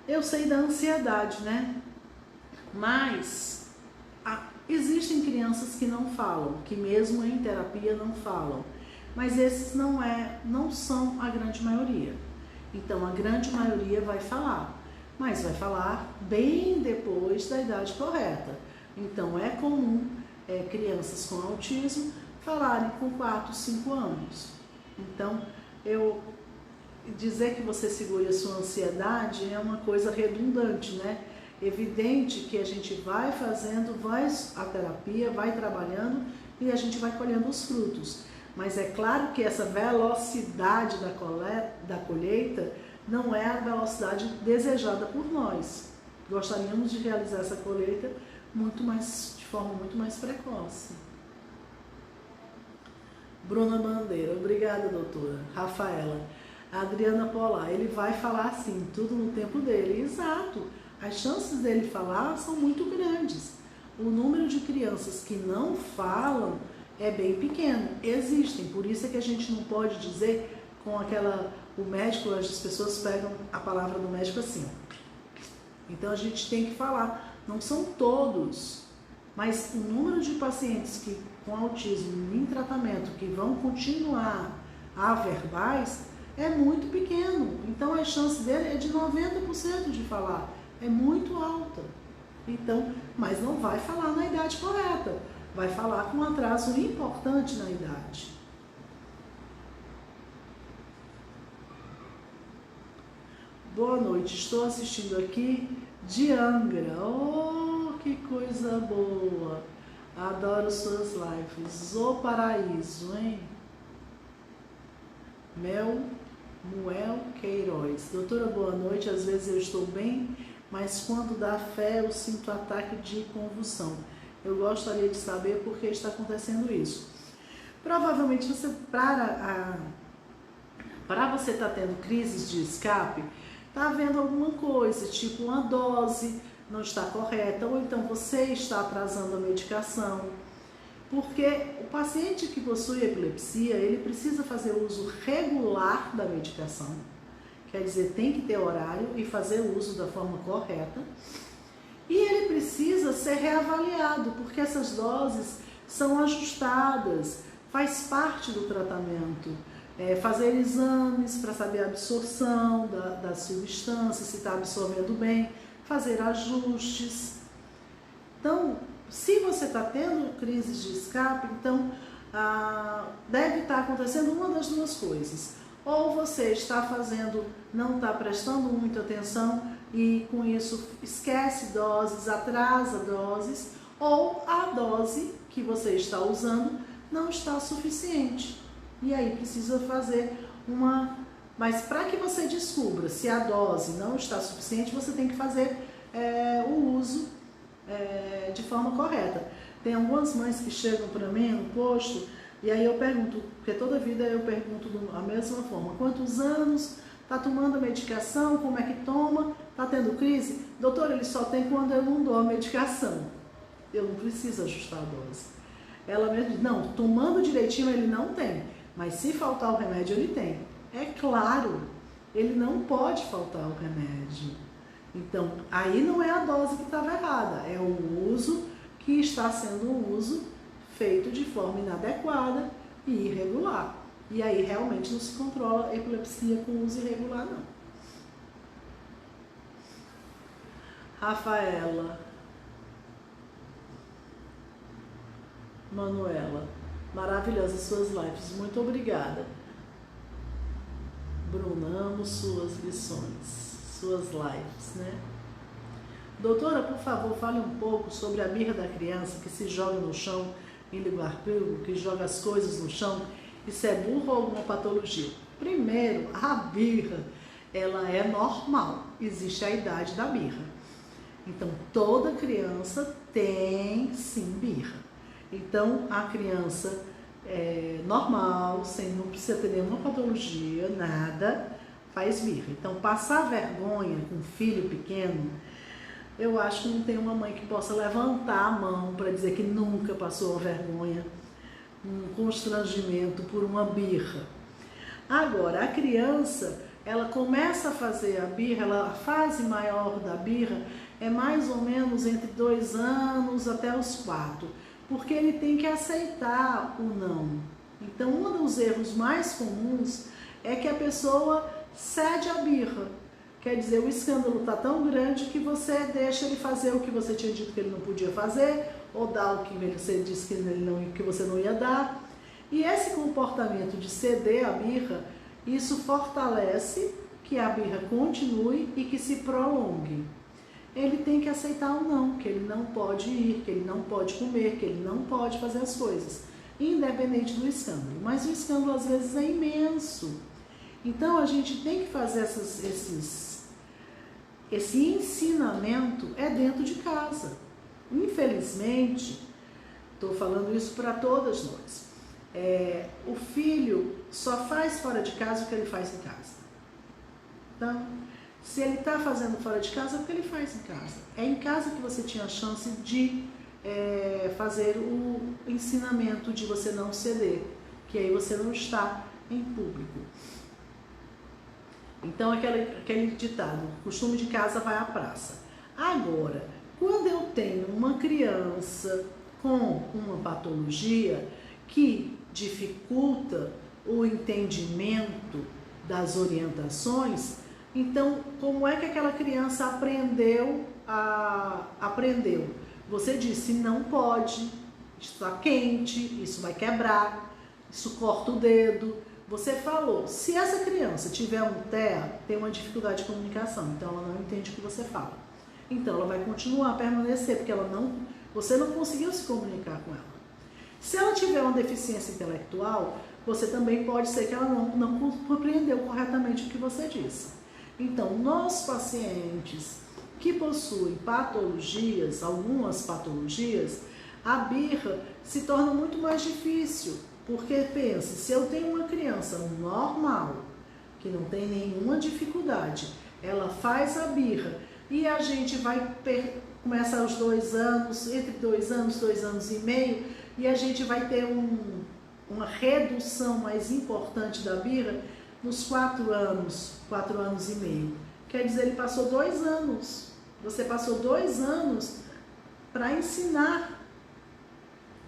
Eu sei da ansiedade, né? Mas existem crianças que não falam, que mesmo em terapia não falam. Mas esses não são a grande maioria. Então a grande maioria vai falar, mas vai falar bem depois da idade correta. Então é comum crianças com autismo falarem com 4, 5 anos. Então dizer que você segure a sua ansiedade é uma coisa redundante, né? Evidente que a gente vai fazendo, vai a terapia, vai trabalhando e a gente vai colhendo os frutos. Mas é claro que essa velocidade da colheita não é a velocidade desejada por nós. Gostaríamos de realizar essa colheita de forma muito mais precoce. Bruna Bandeira, obrigada, doutora. Rafaela, Adriana Polar, ele vai falar assim, tudo no tempo dele. Exato, as chances dele falar são muito grandes. O número de crianças que não falam é bem pequeno, existem, por isso é que a gente não pode dizer com o médico, as pessoas pegam a palavra do médico assim. Então a gente tem que falar, não são todos, mas o número de pacientes com autismo em tratamento que vão continuar averbais é muito pequeno. Então a chance dele é de 90% de falar, é muito alta. Então, mas não vai falar na idade correta, vai falar com um atraso importante na idade. Boa noite, estou assistindo aqui de Angra. Oh, que coisa boa! Adoro suas lives. O paraíso, hein? Muel Queiroz. Doutora, boa noite. Às vezes eu estou bem, mas quando dá fé eu sinto ataque de convulsão. Eu gostaria de saber por que está acontecendo isso. Provavelmente você, para você estar tendo crises de escape, está havendo alguma coisa, tipo uma dose não está correta, ou então você está atrasando a medicação. Porque o paciente que possui epilepsia, ele precisa fazer uso regular da medicação, quer dizer, tem que ter horário e fazer uso da forma correta. E ele precisa ser reavaliado, porque essas doses são ajustadas, faz parte do tratamento. Fazer exames para saber a absorção da substância, se está absorvendo bem, fazer ajustes. Então, se você está tendo crises de escape, então deve estar acontecendo uma das duas coisas. Ou você está não está prestando muita atenção e com isso esquece doses, atrasa doses, ou a dose que você está usando não está suficiente. E aí precisa fazer Mas para que você descubra se a dose não está suficiente, você tem que fazer o uso de forma correta. Tem algumas mães que chegam para mim no posto e aí eu pergunto, porque toda vida eu pergunto da mesma forma: quantos anos, está tomando a medicação, como é que toma, está tendo crise? Doutor, ele só tem quando eu não dou a medicação, eu não preciso ajustar a dose. Ela mesmo diz, não, tomando direitinho ele não tem, mas se faltar o remédio ele tem. É claro, ele não pode faltar o remédio. Então, aí não é a dose que estava errada, é o uso que está sendo um uso feito de forma inadequada e irregular. E aí realmente não se controla a epilepsia com uso irregular, não. Rafaela, Manuela, maravilhosas suas lives, muito obrigada. Bruna, amo suas lições, suas lives, né? Doutora, por favor, fale um pouco sobre a birra da criança que se joga no chão em lugar público, que joga as coisas no chão, isso é burro ou alguma patologia? Primeiro, a birra, ela é normal, existe a idade da birra. Então, toda criança tem sim birra. Então, a criança normal, não precisa ter nenhuma patologia, nada, faz birra. Então, passar vergonha com um filho pequeno, eu acho que não tem uma mãe que possa levantar a mão para dizer que nunca passou uma vergonha, um constrangimento por uma birra. Agora, a criança, ela começa a fazer a birra, a fase maior da birra é mais ou menos entre 2 anos até os 4, porque ele tem que aceitar o não. Então, um dos erros mais comuns é que a pessoa cede à birra. Quer dizer, o escândalo está tão grande que você deixa ele fazer o que você tinha dito que ele não podia fazer, ou dar o que você disse que você não ia dar. E esse comportamento de ceder à birra, isso fortalece que a birra continue e que se prolongue. Ele tem que aceitar o não, que ele não pode ir, que ele não pode comer, que ele não pode fazer as coisas, independente do escândalo. Mas o escândalo às vezes é imenso. Então a gente tem que fazer esse ensinamento é dentro de casa. Infelizmente, estou falando isso para todas nós. O filho só faz fora de casa o que ele faz em casa. Então, se ele está fazendo fora de casa, é o que ele faz em casa. É em casa que você tinha a chance de fazer o ensinamento de você não ceder, que aí você não está em público. Então, aquele ditado, costume de casa vai à praça. Agora, quando eu tenho uma criança com uma patologia que dificulta o entendimento das orientações, então, como é que aquela criança aprendeu? Você disse, não pode, está quente, isso vai quebrar, isso corta o dedo. Você falou, se essa criança tiver um TEA, tem uma dificuldade de comunicação, então ela não entende o que você fala. Então ela vai continuar a permanecer, porque você não conseguiu se comunicar com ela. Se ela tiver uma deficiência intelectual, você também pode ser que ela não compreendeu corretamente o que você disse. Então, nos pacientes que possuem patologias, algumas patologias, a birra se torna muito mais difícil. Porque pense, se eu tenho uma criança normal, que não tem nenhuma dificuldade, ela faz a birra e a gente vai começar aos 2 anos, entre 2 anos, 2 anos e meio, e a gente vai ter uma redução mais importante da birra nos 4 anos, 4 anos e meio. Quer dizer, ele passou 2 anos. Você passou 2 anos para ensinar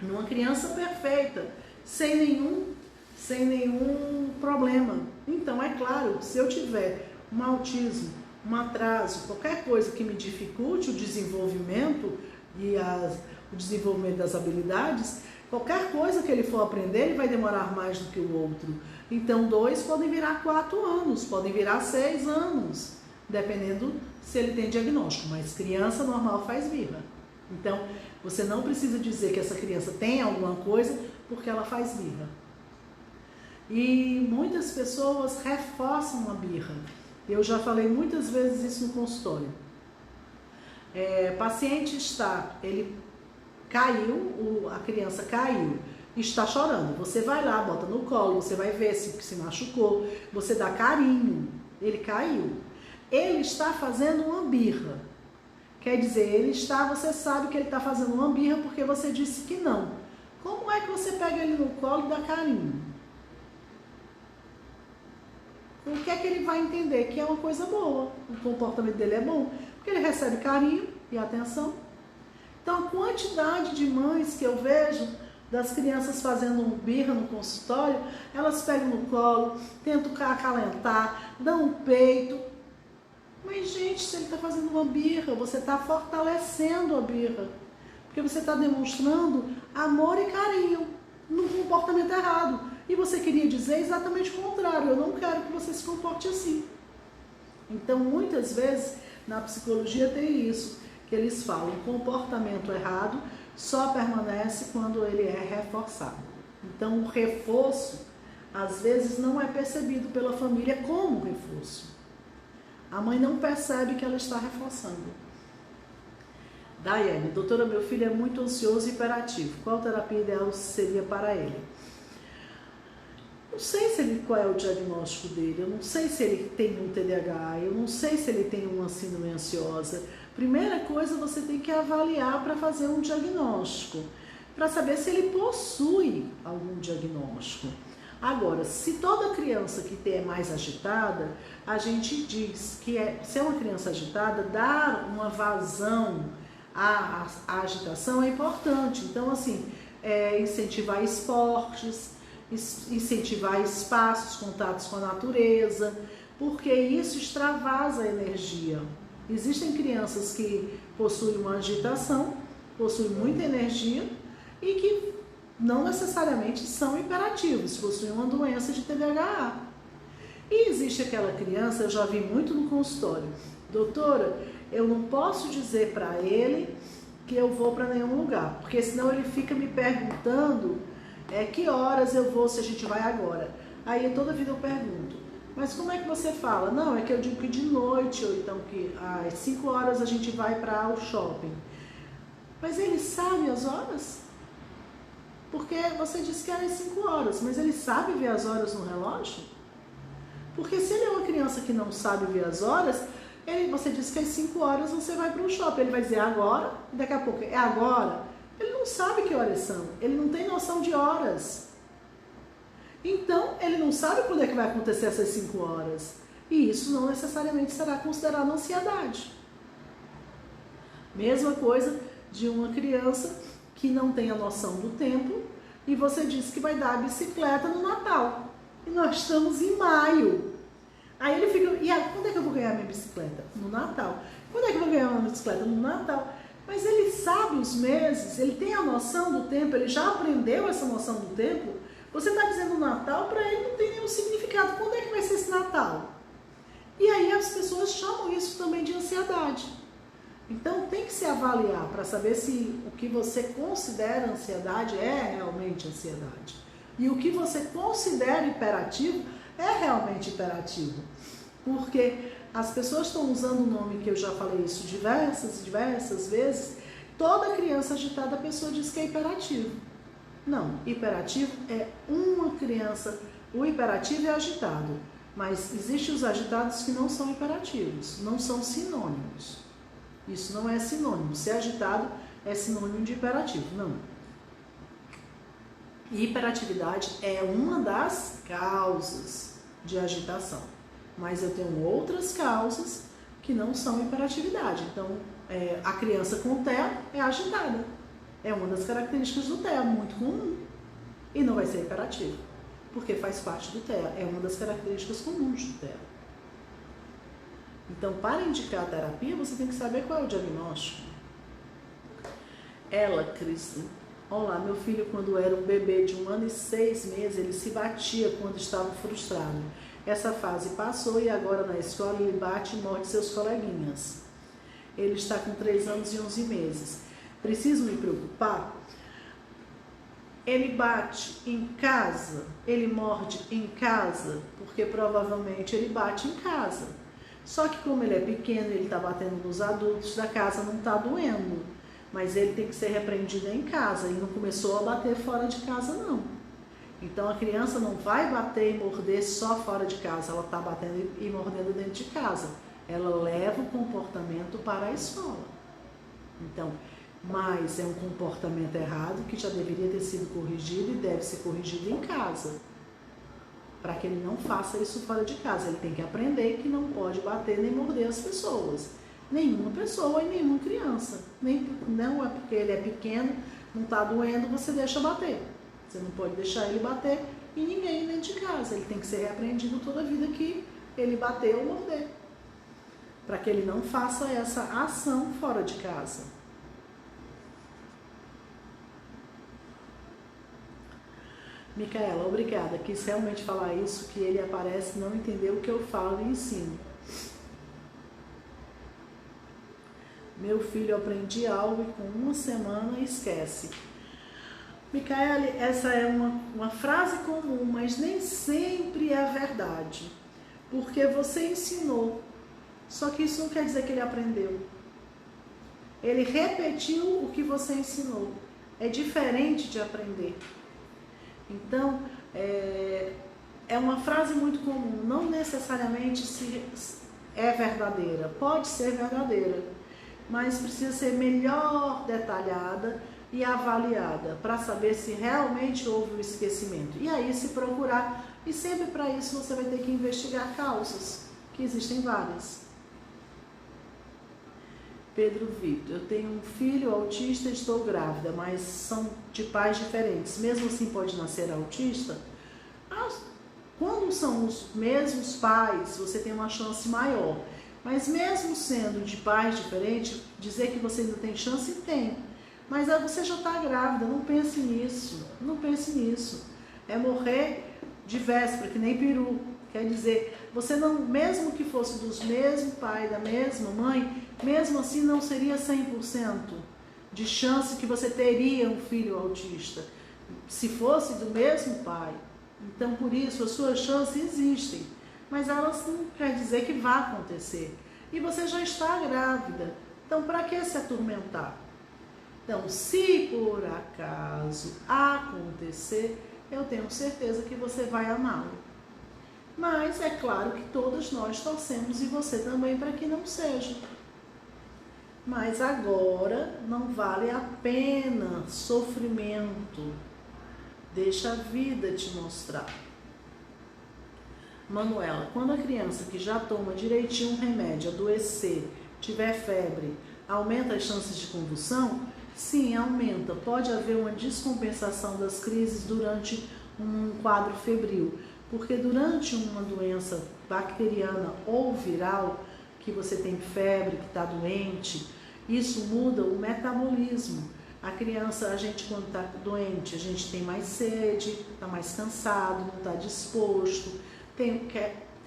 numa criança perfeita, sem nenhum problema. Então, é claro, se eu tiver um autismo, um atraso, qualquer coisa que me dificulte o desenvolvimento e o desenvolvimento das habilidades, qualquer coisa que ele for aprender, ele vai demorar mais do que o outro. Então, 2 podem virar 4 anos, podem virar 6 anos, dependendo se ele tem diagnóstico. Mas criança normal faz birra. Então, você não precisa dizer que essa criança tem alguma coisa, porque ela faz birra. E muitas pessoas reforçam a birra. Eu já falei muitas vezes isso no consultório. Paciente ele caiu, a criança caiu, está chorando. Você vai lá, bota no colo, você vai ver se machucou, você dá carinho. Ele caiu. Ele está fazendo uma birra. Quer dizer, você sabe que ele está fazendo uma birra porque você disse que não. Como é que você pega ele no colo e dá carinho? O que é que ele vai entender? Que é uma coisa boa. O comportamento dele é bom, porque ele recebe carinho e atenção. Então, a quantidade de mães que eu vejo das crianças fazendo birra no consultório, elas pegam no colo, tentam acalentar, dão um peito. Mas, gente, se ele está fazendo uma birra, você está fortalecendo a birra. Porque você está demonstrando amor e carinho num comportamento errado. E você queria dizer exatamente o contrário. Eu não quero que você se comporte assim. Então, muitas vezes, na psicologia tem isso, que eles falam, o comportamento errado só permanece quando ele é reforçado. Então, o reforço, às vezes, não é percebido pela família como reforço. A mãe não percebe que ela está reforçando. Daiane, doutora, meu filho é muito ansioso e hiperativo. Qual terapia ideal seria para ele? Não sei qual é o diagnóstico dele, eu não sei se ele tem um TDAH, eu não sei se ele tem uma síndrome ansiosa. Primeira coisa, você tem que avaliar para fazer um diagnóstico, para saber se ele possui algum diagnóstico. Agora, se toda criança que é mais agitada, a gente diz que se é uma criança agitada, dar uma vazão à agitação é importante. Então, assim, incentivar esportes, incentivar espaços, contatos com a natureza, porque isso extravasa a energia. Existem crianças que possuem uma agitação, possuem muita energia e que não necessariamente são hiperativos, possuem uma doença de TDAH. E existe aquela criança, eu já vi muito no consultório, doutora, eu não posso dizer para ele que eu vou para nenhum lugar, porque senão ele fica me perguntando que horas eu vou, se a gente vai agora. Aí toda vida eu pergunto, mas como é que você fala? Não, é que eu digo que de noite, ou então que às 5 horas a gente vai para o shopping. Mas ele sabe as horas? Porque você disse que era às 5 horas, mas ele sabe ver as horas no relógio? Porque se ele é uma criança que não sabe ver as horas, você disse que às 5 horas você vai para o shopping. Ele vai dizer agora, e daqui a pouco é agora. Ele não sabe que horas são, ele não tem noção de horas. Então, ele não sabe quando é que vai acontecer essas 5 horas. E isso não necessariamente será considerado ansiedade. Mesma coisa de uma criança que não tem a noção do tempo e você disse que vai dar a bicicleta no Natal. E nós estamos em maio. Aí ele fica, quando é que eu vou ganhar minha bicicleta? No Natal. Quando é que eu vou ganhar minha bicicleta? No Natal. Mas ele sabe os meses, ele tem a noção do tempo, ele já aprendeu essa noção do tempo. Você está dizendo Natal, para ele não tem nenhum significado. Quando é que vai ser esse Natal? E aí as pessoas chamam isso também de ansiedade. Então tem que se avaliar para saber se o que você considera ansiedade é realmente ansiedade. E o que você considera hiperativo é realmente hiperativo. Porque as pessoas estão usando o nome que eu já falei isso diversas vezes. Toda criança agitada, a pessoa diz que é hiperativo. Não, hiperativo é uma criança. O hiperativo é agitado. Mas existem os agitados que não são hiperativos, não são sinônimos. Isso não é sinônimo. Ser agitado é sinônimo de hiperativo. Não. Hiperatividade é uma das causas de agitação. Mas eu tenho outras causas que não são hiperatividade. Então, a criança com TEA é agitada. É uma das características do TEA, muito comum. E não vai ser hiperativo, porque faz parte do TEA. É uma das características comuns do TEA. Então, para indicar a terapia, você tem que saber qual é o diagnóstico. Ela, Cristo, olá, meu filho, quando era um bebê de 1 ano e 6 meses, ele se batia quando estava frustrado. Essa fase passou e agora na escola ele bate e morde seus coleguinhas. Ele está com 3 anos e 11 meses. Preciso me preocupar? Ele bate em casa, ele morde em casa, porque provavelmente ele bate em casa. Só que como ele é pequeno, ele está batendo nos adultos, da casa não está doendo. Mas ele tem que ser repreendido em casa e não começou a bater fora de casa, não. Então a criança não vai bater e morder só fora de casa, ela está batendo e mordendo dentro de casa. Ela leva o comportamento para a escola. Então, mas é um comportamento errado que já deveria ter sido corrigido e deve ser corrigido em casa. Para que ele não faça isso fora de casa. Ele tem que aprender que não pode bater nem morder as pessoas. Nenhuma pessoa e nenhuma criança. Não é porque ele é pequeno, não está doendo, você deixa bater. Você não pode deixar ele bater em ninguém dentro de casa. Ele tem que ser repreendido toda a vida que ele bater ou morder. Para que ele não faça essa ação fora de casa. Micaela, obrigada. Quis realmente falar isso, que ele aparece não entender o que eu falo e ensino. Meu filho aprendi algo e com 1 semana esquece. Micaela, essa é uma frase comum, mas nem sempre é a verdade. Porque você ensinou. Só que isso não quer dizer que ele aprendeu. Ele repetiu o que você ensinou. É diferente de aprender. Então, é uma frase muito comum, não necessariamente é verdadeira. Pode ser verdadeira, mas precisa ser melhor detalhada e avaliada para saber se realmente houve o esquecimento. E aí se procurar, e sempre para isso você vai ter que investigar causas, que existem várias. Pedro Vitor, eu tenho um filho autista e estou grávida, mas são de pais diferentes. Mesmo assim pode nascer autista? Quando como são os mesmos pais, você tem uma chance maior. Mas mesmo sendo de pais diferentes, dizer que você ainda tem chance, tem. Mas você já está grávida, não pense nisso, não pense nisso. É morrer de véspera, que nem peru. Quer dizer, você não, mesmo que fosse dos mesmos pais, da mesma mãe, mesmo assim não seria 100% de chance que você teria um filho autista, se fosse do mesmo pai. Então, por isso, as suas chances existem, mas elas não quer dizer que vai acontecer. E você já está grávida, então para que se atormentar? Então, se por acaso acontecer, eu tenho certeza que você vai amá-lo. Mas é claro que todas nós torcemos, e você também, para que não seja. Mas agora não vale a pena sofrimento. Deixa a vida te mostrar. Manuela, quando a criança que já toma direitinho um remédio, adoecer, tiver febre, aumenta as chances de convulsão? Sim, aumenta. Pode haver uma descompensação das crises durante um quadro febril, porque durante uma doença bacteriana ou viral, que você tem febre, que está doente, isso muda o metabolismo. A criança, a gente quando está doente, a gente tem mais sede, está mais cansado, não está disposto, tem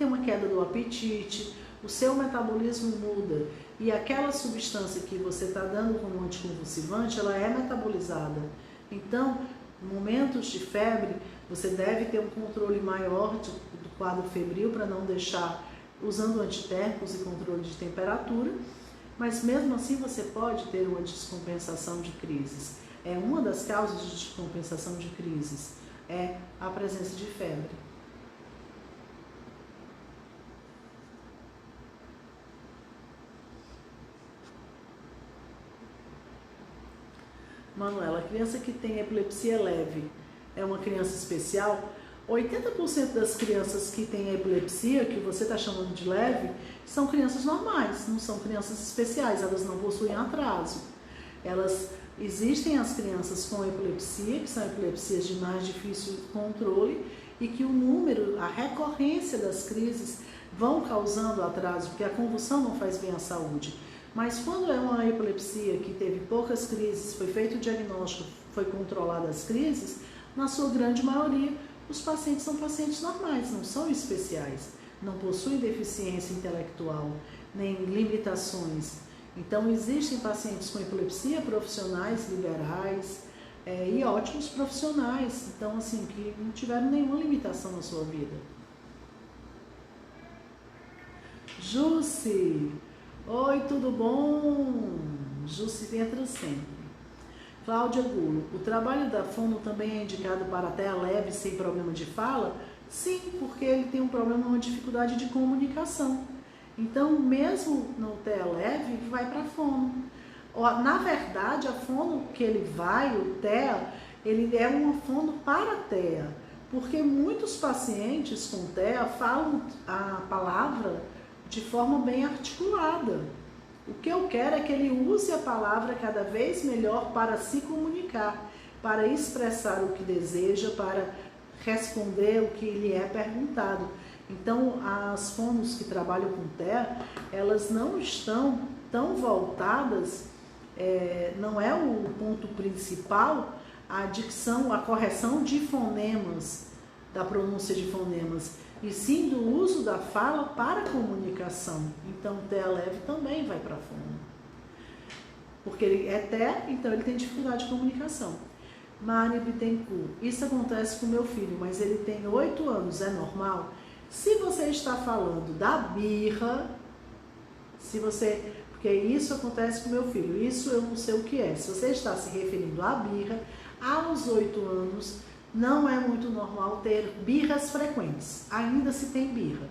uma queda do apetite, o seu metabolismo muda. E aquela substância que você está dando como anticonvulsivante, ela é metabolizada. Então, em momentos de febre, você deve ter um controle maior do quadro febril para não deixar, usando antitérmicos e controle de temperatura, mas mesmo assim você pode ter uma descompensação de crises. É uma das causas de descompensação de crises, é a presença de febre. Manuela, a criança que tem epilepsia leve é uma criança especial? 80% das crianças que têm epilepsia, que você está chamando de leve, são crianças normais, não são crianças especiais, elas não possuem atraso. Existem as crianças com epilepsia, que são epilepsias de mais difícil controle, e que o número, a recorrência das crises vão causando atraso, porque a convulsão não faz bem à saúde. Mas quando é uma epilepsia que teve poucas crises, foi feito o diagnóstico, foi controlada as crises, na sua grande maioria, os pacientes são pacientes normais, não são especiais, não possuem deficiência intelectual, nem limitações. Então, existem pacientes com epilepsia, profissionais liberais e ótimos profissionais, então, assim, que não tiveram nenhuma limitação na sua vida. Jussi, oi, tudo bom? Jussi entra sempre. Cláudia Gulo, o trabalho da fono também é indicado para TEA leve sem problema de fala? Sim, porque ele tem um problema, uma dificuldade de comunicação. Então, mesmo no TEA leve, vai para a fono. Na verdade, a fono que ele vai, o TEA, ele é uma fono para TEA, porque muitos pacientes com TEA falam a palavra de forma bem articulada. O que eu quero é que ele use a palavra cada vez melhor para se comunicar, para expressar o que deseja, para responder o que lhe é perguntado. Então, as fonos que trabalham com TEA, elas não estão tão voltadas, não é o ponto principal a dicção, a correção de fonemas, da pronúncia de fonemas, e sim do uso da fala para a comunicação. Então, o TEA leve também vai para a fono. Porque ele é TEA, então ele tem dificuldade de comunicação. Mari Bittencourt, isso acontece com meu filho, mas ele tem 8 anos, é normal? Se você está falando da birra, porque isso acontece com meu filho, isso eu não sei o que é. Se você está se referindo à birra, aos 8 anos, não é muito normal ter birras frequentes. Ainda se tem birra.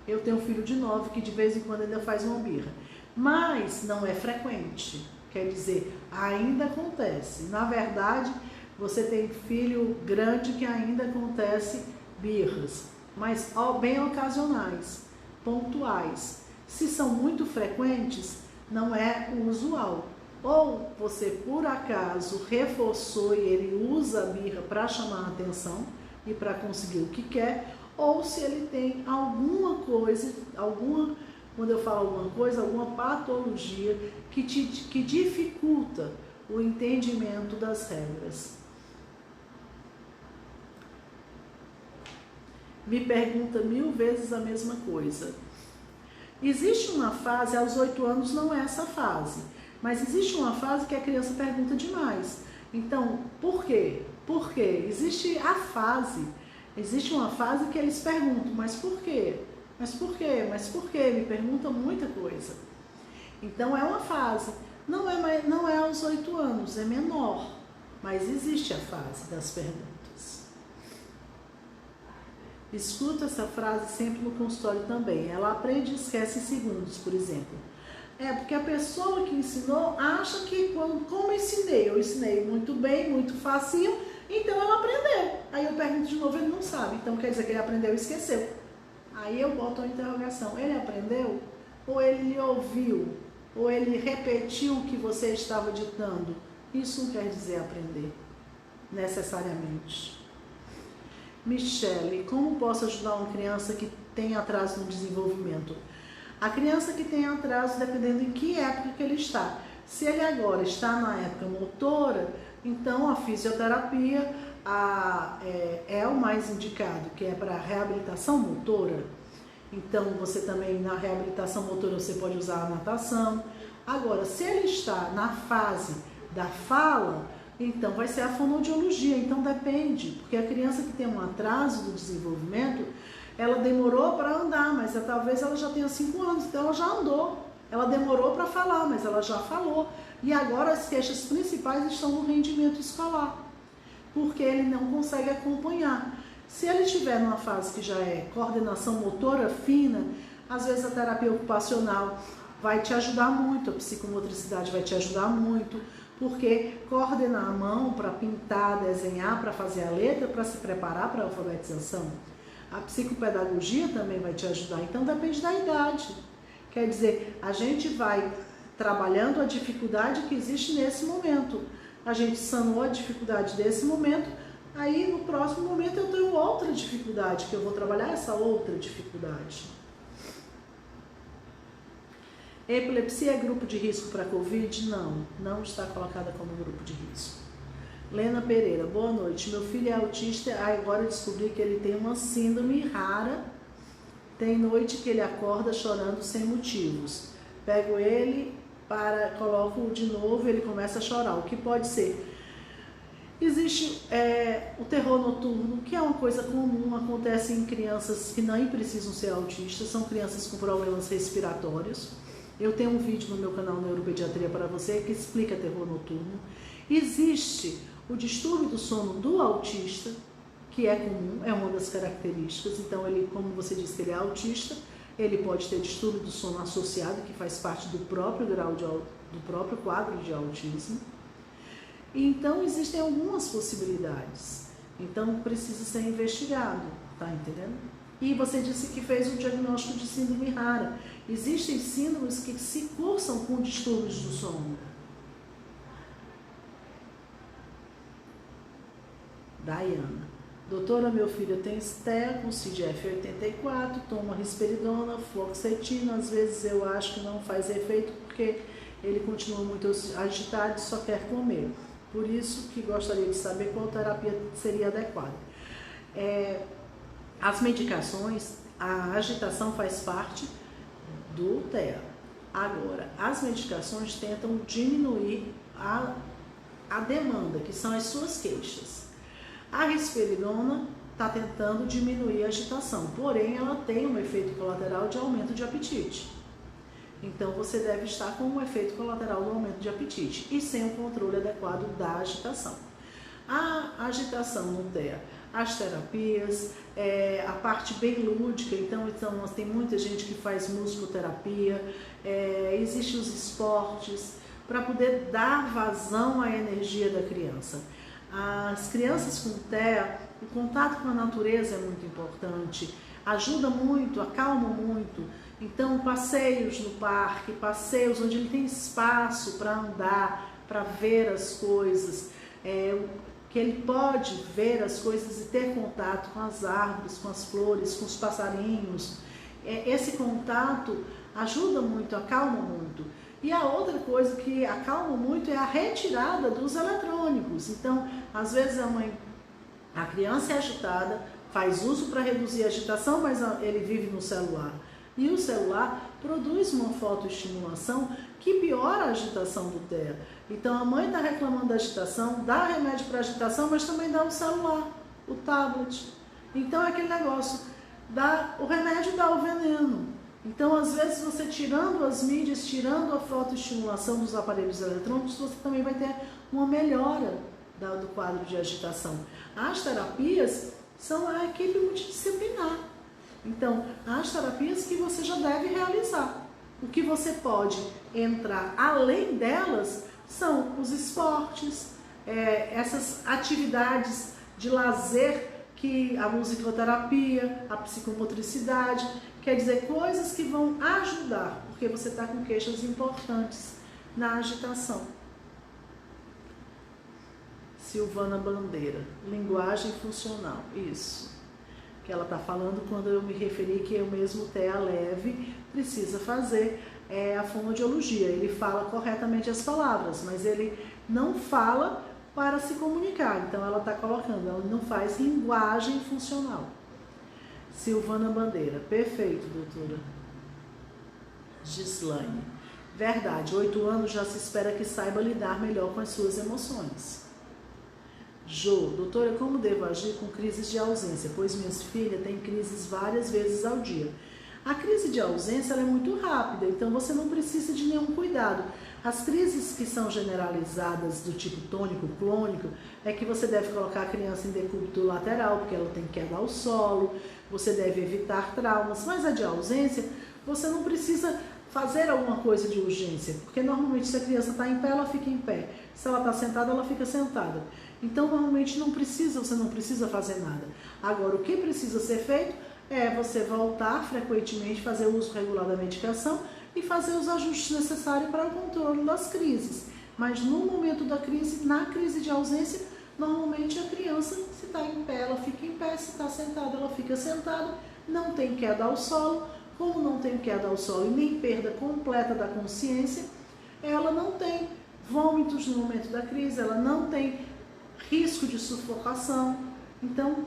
Eu tenho um filho de 9 que de vez em quando ainda faz uma birra. Mas não é frequente. Quer dizer, ainda acontece. Na verdade, você tem filho grande que ainda acontece birras. Mas bem ocasionais, pontuais. Se são muito frequentes, não é o usual. Ou você, por acaso, reforçou e ele usa a birra para chamar a atenção e para conseguir o que quer, ou se ele tem alguma coisa, quando eu falo alguma coisa, alguma patologia que dificulta o entendimento das regras. Me pergunta 1000 vezes a mesma coisa. Existe uma fase, aos 8 anos não é essa fase, mas existe uma fase que a criança pergunta demais. Então, por quê? Por quê? Existe uma fase que eles perguntam, mas por quê? Mas por quê? Mas por quê? Me perguntam muita coisa. Então é uma fase, não é aos 8 anos, é menor, mas existe a fase das perguntas. Escuta essa frase sempre no consultório também. Ela aprende e esquece em segundos, por exemplo. Porque a pessoa que ensinou acha que como eu ensinei muito bem, muito facinho, então ela aprendeu. Aí eu pergunto de novo, ele não sabe. Então quer dizer que ele aprendeu e esqueceu. Aí eu boto uma interrogação. Ele aprendeu? Ou ele ouviu? Ou ele repetiu o que você estava ditando? Isso não quer dizer aprender, necessariamente. Michele, como posso ajudar uma criança que tem atraso no desenvolvimento? A criança que tem atraso, dependendo em que época que ele está. Se ele agora está na época motora, então a fisioterapia é o mais indicado, que é para reabilitação motora. Então você também, na reabilitação motora, você pode usar a natação. Agora, se ele está na fase da fala, então vai ser a fonoaudiologia. Então depende, porque a criança que tem um atraso do desenvolvimento, ela demorou para andar, mas talvez ela já tenha 5 anos, então ela já andou. Ela demorou para falar, mas ela já falou. E agora as queixas principais estão no rendimento escolar, porque ele não consegue acompanhar. Se ele estiver numa fase que já é coordenação motora fina, às vezes a terapia ocupacional vai te ajudar muito, a psicomotricidade vai te ajudar muito, porque coordenar a mão para pintar, desenhar, para fazer a letra, para se preparar para a alfabetização. A psicopedagogia também vai te ajudar, então depende da idade. Quer dizer, a gente vai trabalhando a dificuldade que existe nesse momento. A gente sanou a dificuldade desse momento, aí no próximo momento eu tenho outra dificuldade, que eu vou trabalhar essa outra dificuldade. Epilepsia é grupo de risco para Covid? Não, não está colocada como grupo de risco. Lena Pereira, boa noite. Meu filho é autista, agora eu descobri que ele tem uma síndrome rara. Tem noite que ele acorda chorando sem motivos. Pego ele, coloco de novo e ele começa a chorar. O que pode ser? Existe o terror noturno, que é uma coisa comum, acontece em crianças que nem precisam ser autistas, são crianças com problemas respiratórios. Eu tenho um vídeo no meu canal Neuropediatria para você que explica terror noturno. Existe o distúrbio do sono do autista, que é comum, é uma das características. Então, ele, como você disse que ele é autista, ele pode ter distúrbio do sono associado, que faz parte do próprio do próprio quadro de autismo. Então, existem algumas possibilidades. Então, precisa ser investigado, tá entendendo? E você disse que fez um diagnóstico de síndrome rara. Existem síndromes que se cursam com distúrbios do sono. Dayana. Doutora, meu filho tem STEA com CDF84, toma risperidona, fluoxetina. Às vezes eu acho que não faz efeito porque ele continua muito agitado e só quer comer. Por isso que gostaria de saber qual terapia seria adequada. As medicações, a agitação faz parte do TEA. Agora, as medicações tentam diminuir a demanda, que são as suas queixas. A risperidona está tentando diminuir a agitação, porém ela tem um efeito colateral de aumento de apetite. Então você deve estar com um efeito colateral do aumento de apetite e sem o controle adequado da agitação. A agitação no TEA, as terapias, a parte bem lúdica, então tem muita gente que faz musicoterapia, existem os esportes para poder dar vazão à energia da criança. As crianças com TEA, o contato com a natureza é muito importante, ajuda muito, acalma muito. Então, passeios no parque, passeios onde ele tem espaço para andar, para ver as coisas. que ele pode ver as coisas e ter contato com as árvores, com as flores, com os passarinhos. Esse contato ajuda muito, acalma muito. E a outra coisa que acalma muito é a retirada dos eletrônicos. Então, às vezes a criança é agitada, faz uso para reduzir a agitação, mas ele vive no celular. E o celular produz uma fotoestimulação que piora a agitação do TEA. Então a mãe está reclamando da agitação, dá remédio para agitação, mas também dá o celular, o tablet. Então é aquele negócio, o remédio dá o veneno. Então às vezes você tirando as mídias, tirando a fotoestimulação dos aparelhos eletrônicos, você também vai ter uma melhora do quadro de agitação. As terapias são a equipe multidisciplinar. Então, as terapias que você já deve realizar. O que você pode entrar além delas são os esportes, essas atividades de lazer, que a musicoterapia, a psicomotricidade, quer dizer, coisas que vão ajudar, porque você está com queixas importantes na agitação. Silvana Bandeira, linguagem funcional, isso. Que ela está falando quando eu me referi que eu mesmo TEA leve precisa fazer a fonoaudiologia. Ele fala corretamente as palavras, mas ele não fala para se comunicar. Então ela está colocando, ela não faz linguagem funcional. Silvana Bandeira, perfeito, doutora. Gislaine, verdade, 8 anos já se espera que saiba lidar melhor com as suas emoções. Jô, doutora, como devo agir com crises de ausência? Pois minha filha tem crises várias vezes ao dia. A crise de ausência ela é muito rápida, então você não precisa de nenhum cuidado. As crises que são generalizadas do tipo tônico, clônico, é que você deve colocar a criança em decúbito lateral, porque ela tem queda ao solo, você deve evitar traumas, mas a de ausência, você não precisa fazer alguma coisa de urgência, porque normalmente se a criança está em pé, ela fica em pé. Se ela está sentada, ela fica sentada. Então, normalmente você não precisa fazer nada. Agora, o que precisa ser feito é você voltar frequentemente, fazer o uso regular da medicação e fazer os ajustes necessários para o controle das crises. Mas no momento da crise, na crise de ausência, normalmente a criança, se está em pé, ela fica em pé, se está sentada, ela fica sentada, não tem queda ao solo. Como não tem queda ao solo e nem perda completa da consciência, ela não tem vômitos no momento da crise, ela não tem risco de sufocação. Então,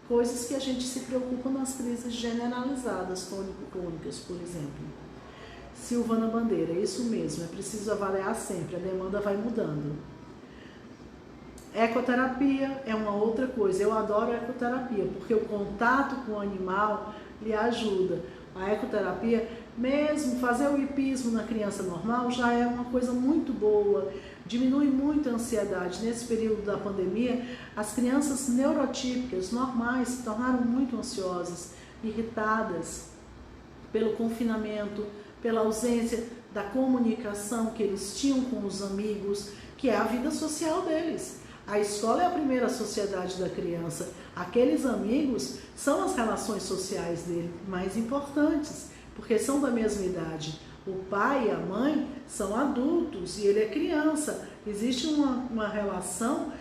coisas que a gente se preocupa nas crises generalizadas, tônico-clônicas, por exemplo. Silvana Bandeira, isso mesmo, é preciso avaliar sempre, a demanda vai mudando. Ecoterapia é uma outra coisa, eu adoro ecoterapia, porque o contato com o animal lhe ajuda. A ecoterapia, mesmo fazer o hipismo na criança normal, já é uma coisa muito boa, diminui muito a ansiedade. Nesse período da pandemia, as crianças neurotípicas, normais, se tornaram muito ansiosas, irritadas pelo confinamento, pela ausência da comunicação que eles tinham com os amigos, que é a vida social deles. A escola é a primeira sociedade da criança. Aqueles amigos são as relações sociais dele mais importantes, porque são da mesma idade. O pai e a mãe são adultos e ele é criança. Existe uma relação,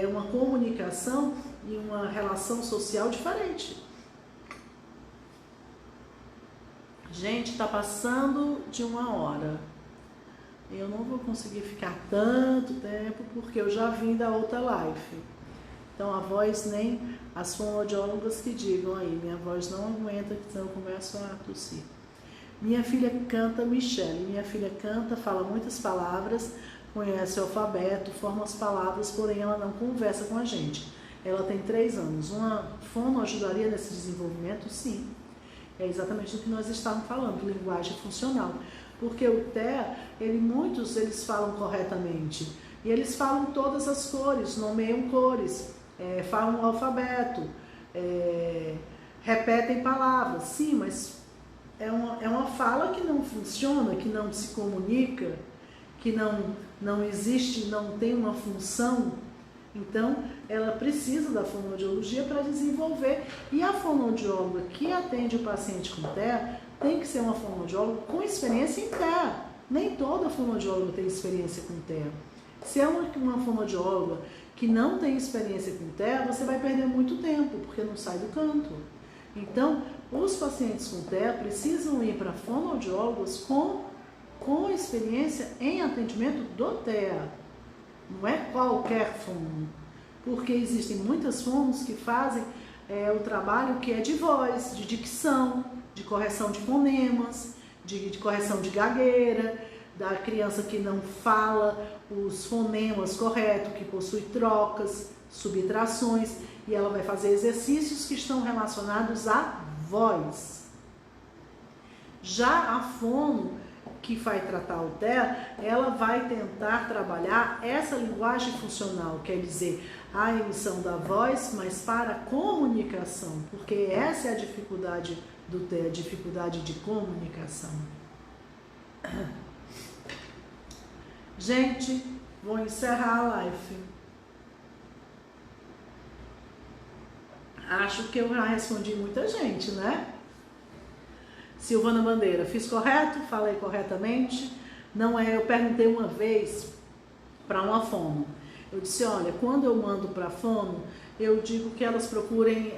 uma comunicação e uma relação social diferente. Gente, está passando de 1 hora. Eu não vou conseguir ficar tanto tempo porque eu já vim da outra live. Então a voz, nem as fonoaudiólogas que digam aí, minha voz não aguenta, senão eu começo a tossir. Minha filha canta, Michele, minha filha canta, fala muitas palavras, conhece o alfabeto, forma as palavras, porém ela não conversa com a gente. Ela tem 3 anos. Uma fono ajudaria nesse desenvolvimento? Sim. É exatamente o que nós estávamos falando, linguagem funcional. Porque o TEA, muitos eles falam corretamente. E eles falam todas as cores, nomeiam cores, falam o alfabeto, repetem palavras. Sim, mas é uma fala que não funciona, que não se comunica, que não existe, não tem uma função. Então, ela precisa da fonoaudiologia para desenvolver. E a fonoaudióloga que atende o paciente com TEA tem que ser uma fonoaudióloga com experiência em TEA. Nem toda fonoaudióloga tem experiência com TEA. Se é uma fonoaudióloga que não tem experiência com TEA, você vai perder muito tempo, porque não sai do canto. Então, os pacientes com TEA precisam ir para fonoaudiólogos com experiência em atendimento do TEA. Não é qualquer fono, porque existem muitas fonos que fazem o trabalho que é de voz, de dicção, de correção de fonemas, de correção de gagueira, da criança que não fala os fonemas corretos, que possui trocas, subtrações, e ela vai fazer exercícios que estão relacionados à voz. Já a fono, que vai tratar o TEA, ela vai tentar trabalhar essa linguagem funcional, quer dizer, a emissão da voz, mas para a comunicação, porque essa é a dificuldade do TEA, a dificuldade de comunicação. Gente, vou encerrar a live. Acho que eu já respondi muita gente, né? Silvana Bandeira, fiz correto? Falei corretamente? Não é, eu perguntei uma vez para uma fono. Eu disse, olha, quando eu mando para fono, eu digo que elas procurem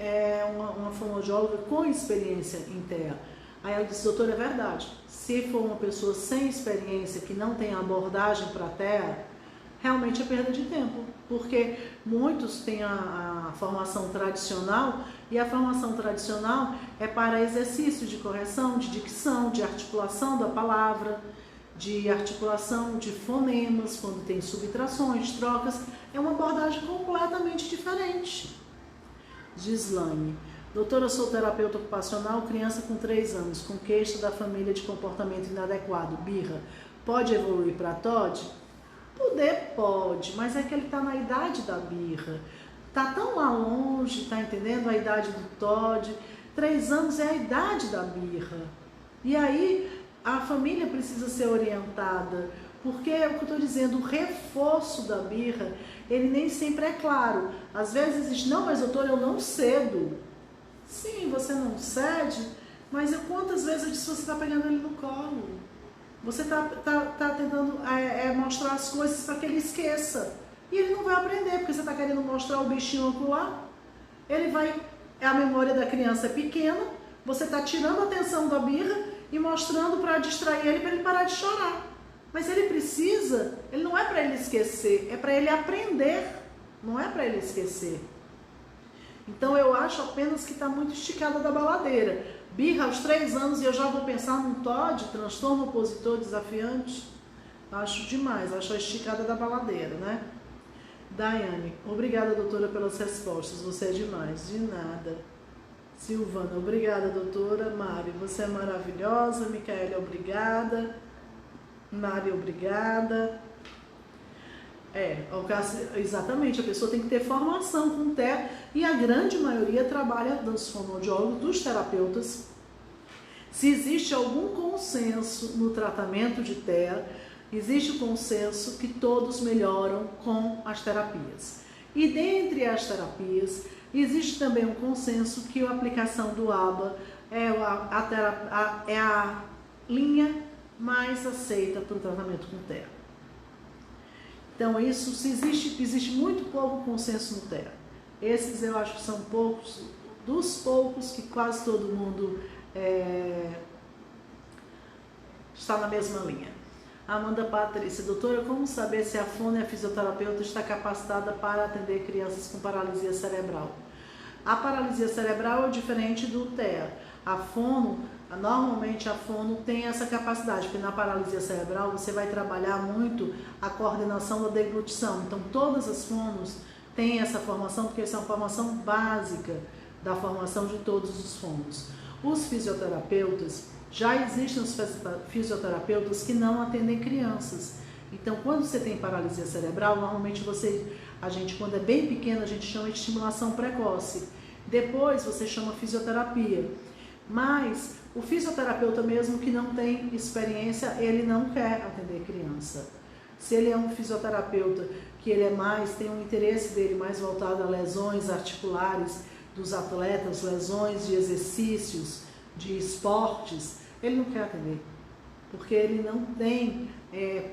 uma fonoaudióloga com experiência em TEA. Aí ela disse, doutora, é verdade. Se for uma pessoa sem experiência, que não tem abordagem para TEA, realmente é perda de tempo. Porque muitos têm a formação tradicional, e a formação tradicional é para exercício de correção, de dicção, de articulação da palavra, de articulação de fonemas, quando tem subtrações, trocas. É uma abordagem completamente diferente. Gislaine, doutora, sou terapeuta ocupacional, criança com 3 anos, com queixa da família de comportamento inadequado, birra. Pode evoluir para TOD? Poder pode, mas é que ele está na idade da birra. Está tão lá longe, está entendendo? A idade do TOD. 3 anos é a idade da birra. E aí a família precisa ser orientada, porque é o que eu estou dizendo, o reforço da birra, ele nem sempre é claro. Às vezes diz, não, mas doutor, eu não cedo. Sim, você não cede, mas quantas vezes eu disse, você está pegando ele no colo? Você está tentando mostrar as coisas para que ele esqueça. E ele não vai aprender, porque você está querendo mostrar o bichinho ocular. A memória da criança é pequena, você está tirando a atenção da birra e mostrando para distrair ele, para ele parar de chorar. Mas ele precisa, não é para ele esquecer, é para ele aprender, não é para ele esquecer. Então eu acho apenas que está muito esticada da baladeira. Birra aos 3 anos e eu já vou pensar num TOD, transtorno opositor desafiante. Acho demais, acho a esticada da baladeira, né? Daiane, obrigada, doutora, pelas respostas, você é demais. De nada. Silvana, obrigada, doutora. Mari, você é maravilhosa. Micaela, obrigada. Mari, obrigada. Exatamente, a pessoa tem que ter formação com TEA e a grande maioria trabalha dos fonoaudiólogos, dos terapeutas. Se existe algum consenso no tratamento de TEA, existe o consenso que todos melhoram com as terapias. E dentre as terapias, existe também um consenso que a aplicação do ABA é a linha mais aceita para o tratamento com TEA. Então, isso, existe muito pouco consenso no TEA. Esses eu acho que são poucos, dos poucos que quase todo mundo está na mesma linha. Amanda Patrícia, doutora, como saber se a fono e a fisioterapeuta está capacitada para atender crianças com paralisia cerebral? A paralisia cerebral é diferente do TEA. A fono, normalmente a fono tem essa capacidade, porque na paralisia cerebral você vai trabalhar muito a coordenação da deglutição. Então todas as fonos têm essa formação, porque essa é uma formação básica da formação de todos os fonos. Os fisioterapeutas, já existem os fisioterapeutas que não atendem crianças. Então quando você tem paralisia cerebral, normalmente a gente quando é bem pequeno, a gente chama de estimulação precoce. Depois você chama fisioterapia. Mas o fisioterapeuta mesmo que não tem experiência, ele não quer atender criança. Se ele é um fisioterapeuta que ele tem um interesse dele mais voltado a lesões articulares dos atletas, lesões de exercícios, de esportes, ele não quer atender, porque ele não tem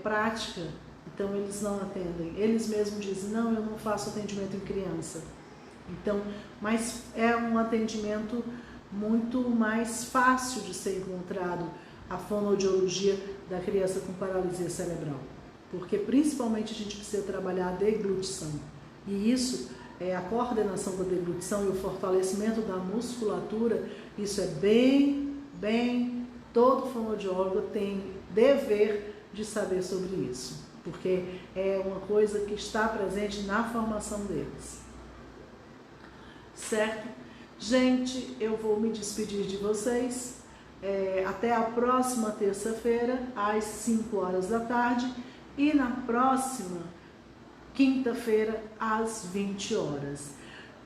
prática Então eles não atendem. Eles mesmos dizem, não, eu não faço atendimento em criança. Então, mas é um atendimento muito mais fácil de ser encontrado, a fonoaudiologia da criança com paralisia cerebral. Porque principalmente a gente precisa trabalhar a deglutição. E isso é a coordenação da deglutição e o fortalecimento da musculatura. Isso é todo fonoaudiólogo tem dever de saber sobre isso. Porque é uma coisa que está presente na formação deles. Certo? Gente, eu vou me despedir de vocês. Até a próxima terça-feira, às 5 horas da tarde. E na próxima quinta-feira, às 20 horas.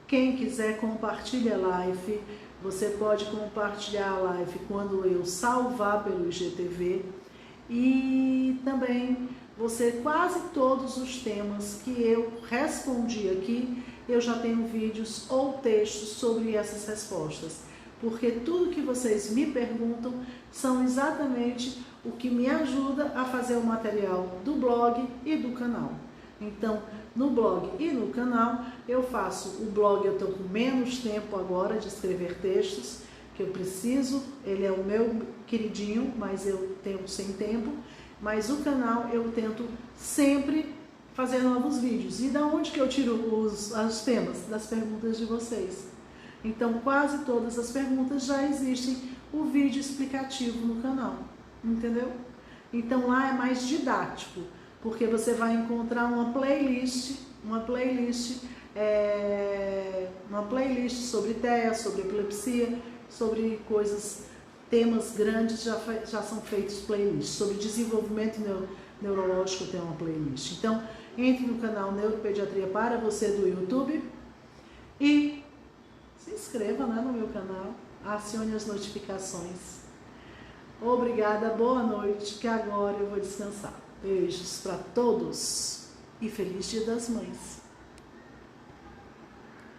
Quem quiser compartilhar a live, você pode compartilhar a live quando eu salvar pelo IGTV. E também quase todos os temas que eu respondi aqui, eu já tenho vídeos ou textos sobre essas respostas. Porque tudo que vocês me perguntam são exatamente o que me ajuda a fazer o material do blog e do canal. Então, no blog e no canal, eu faço o blog, eu estou com menos tempo agora de escrever textos, que eu preciso, ele é o meu queridinho, mas eu tenho sem tempo. Mas o canal eu tento sempre fazer novos vídeos. E da onde que eu tiro os temas? Das perguntas de vocês. Então, quase todas as perguntas já existem o vídeo explicativo no canal, entendeu? Então, lá é mais didático, porque você vai encontrar uma playlist sobre TEA, sobre epilepsia, sobre coisas, temas grandes, já são feitos playlists. Sobre desenvolvimento neurológico tem uma playlist. Então, entre no canal Neuropediatria para você do YouTube e se inscreva, né, no meu canal, acione as notificações. Obrigada, boa noite, que agora eu vou descansar. Beijos para todos e feliz Dia das Mães.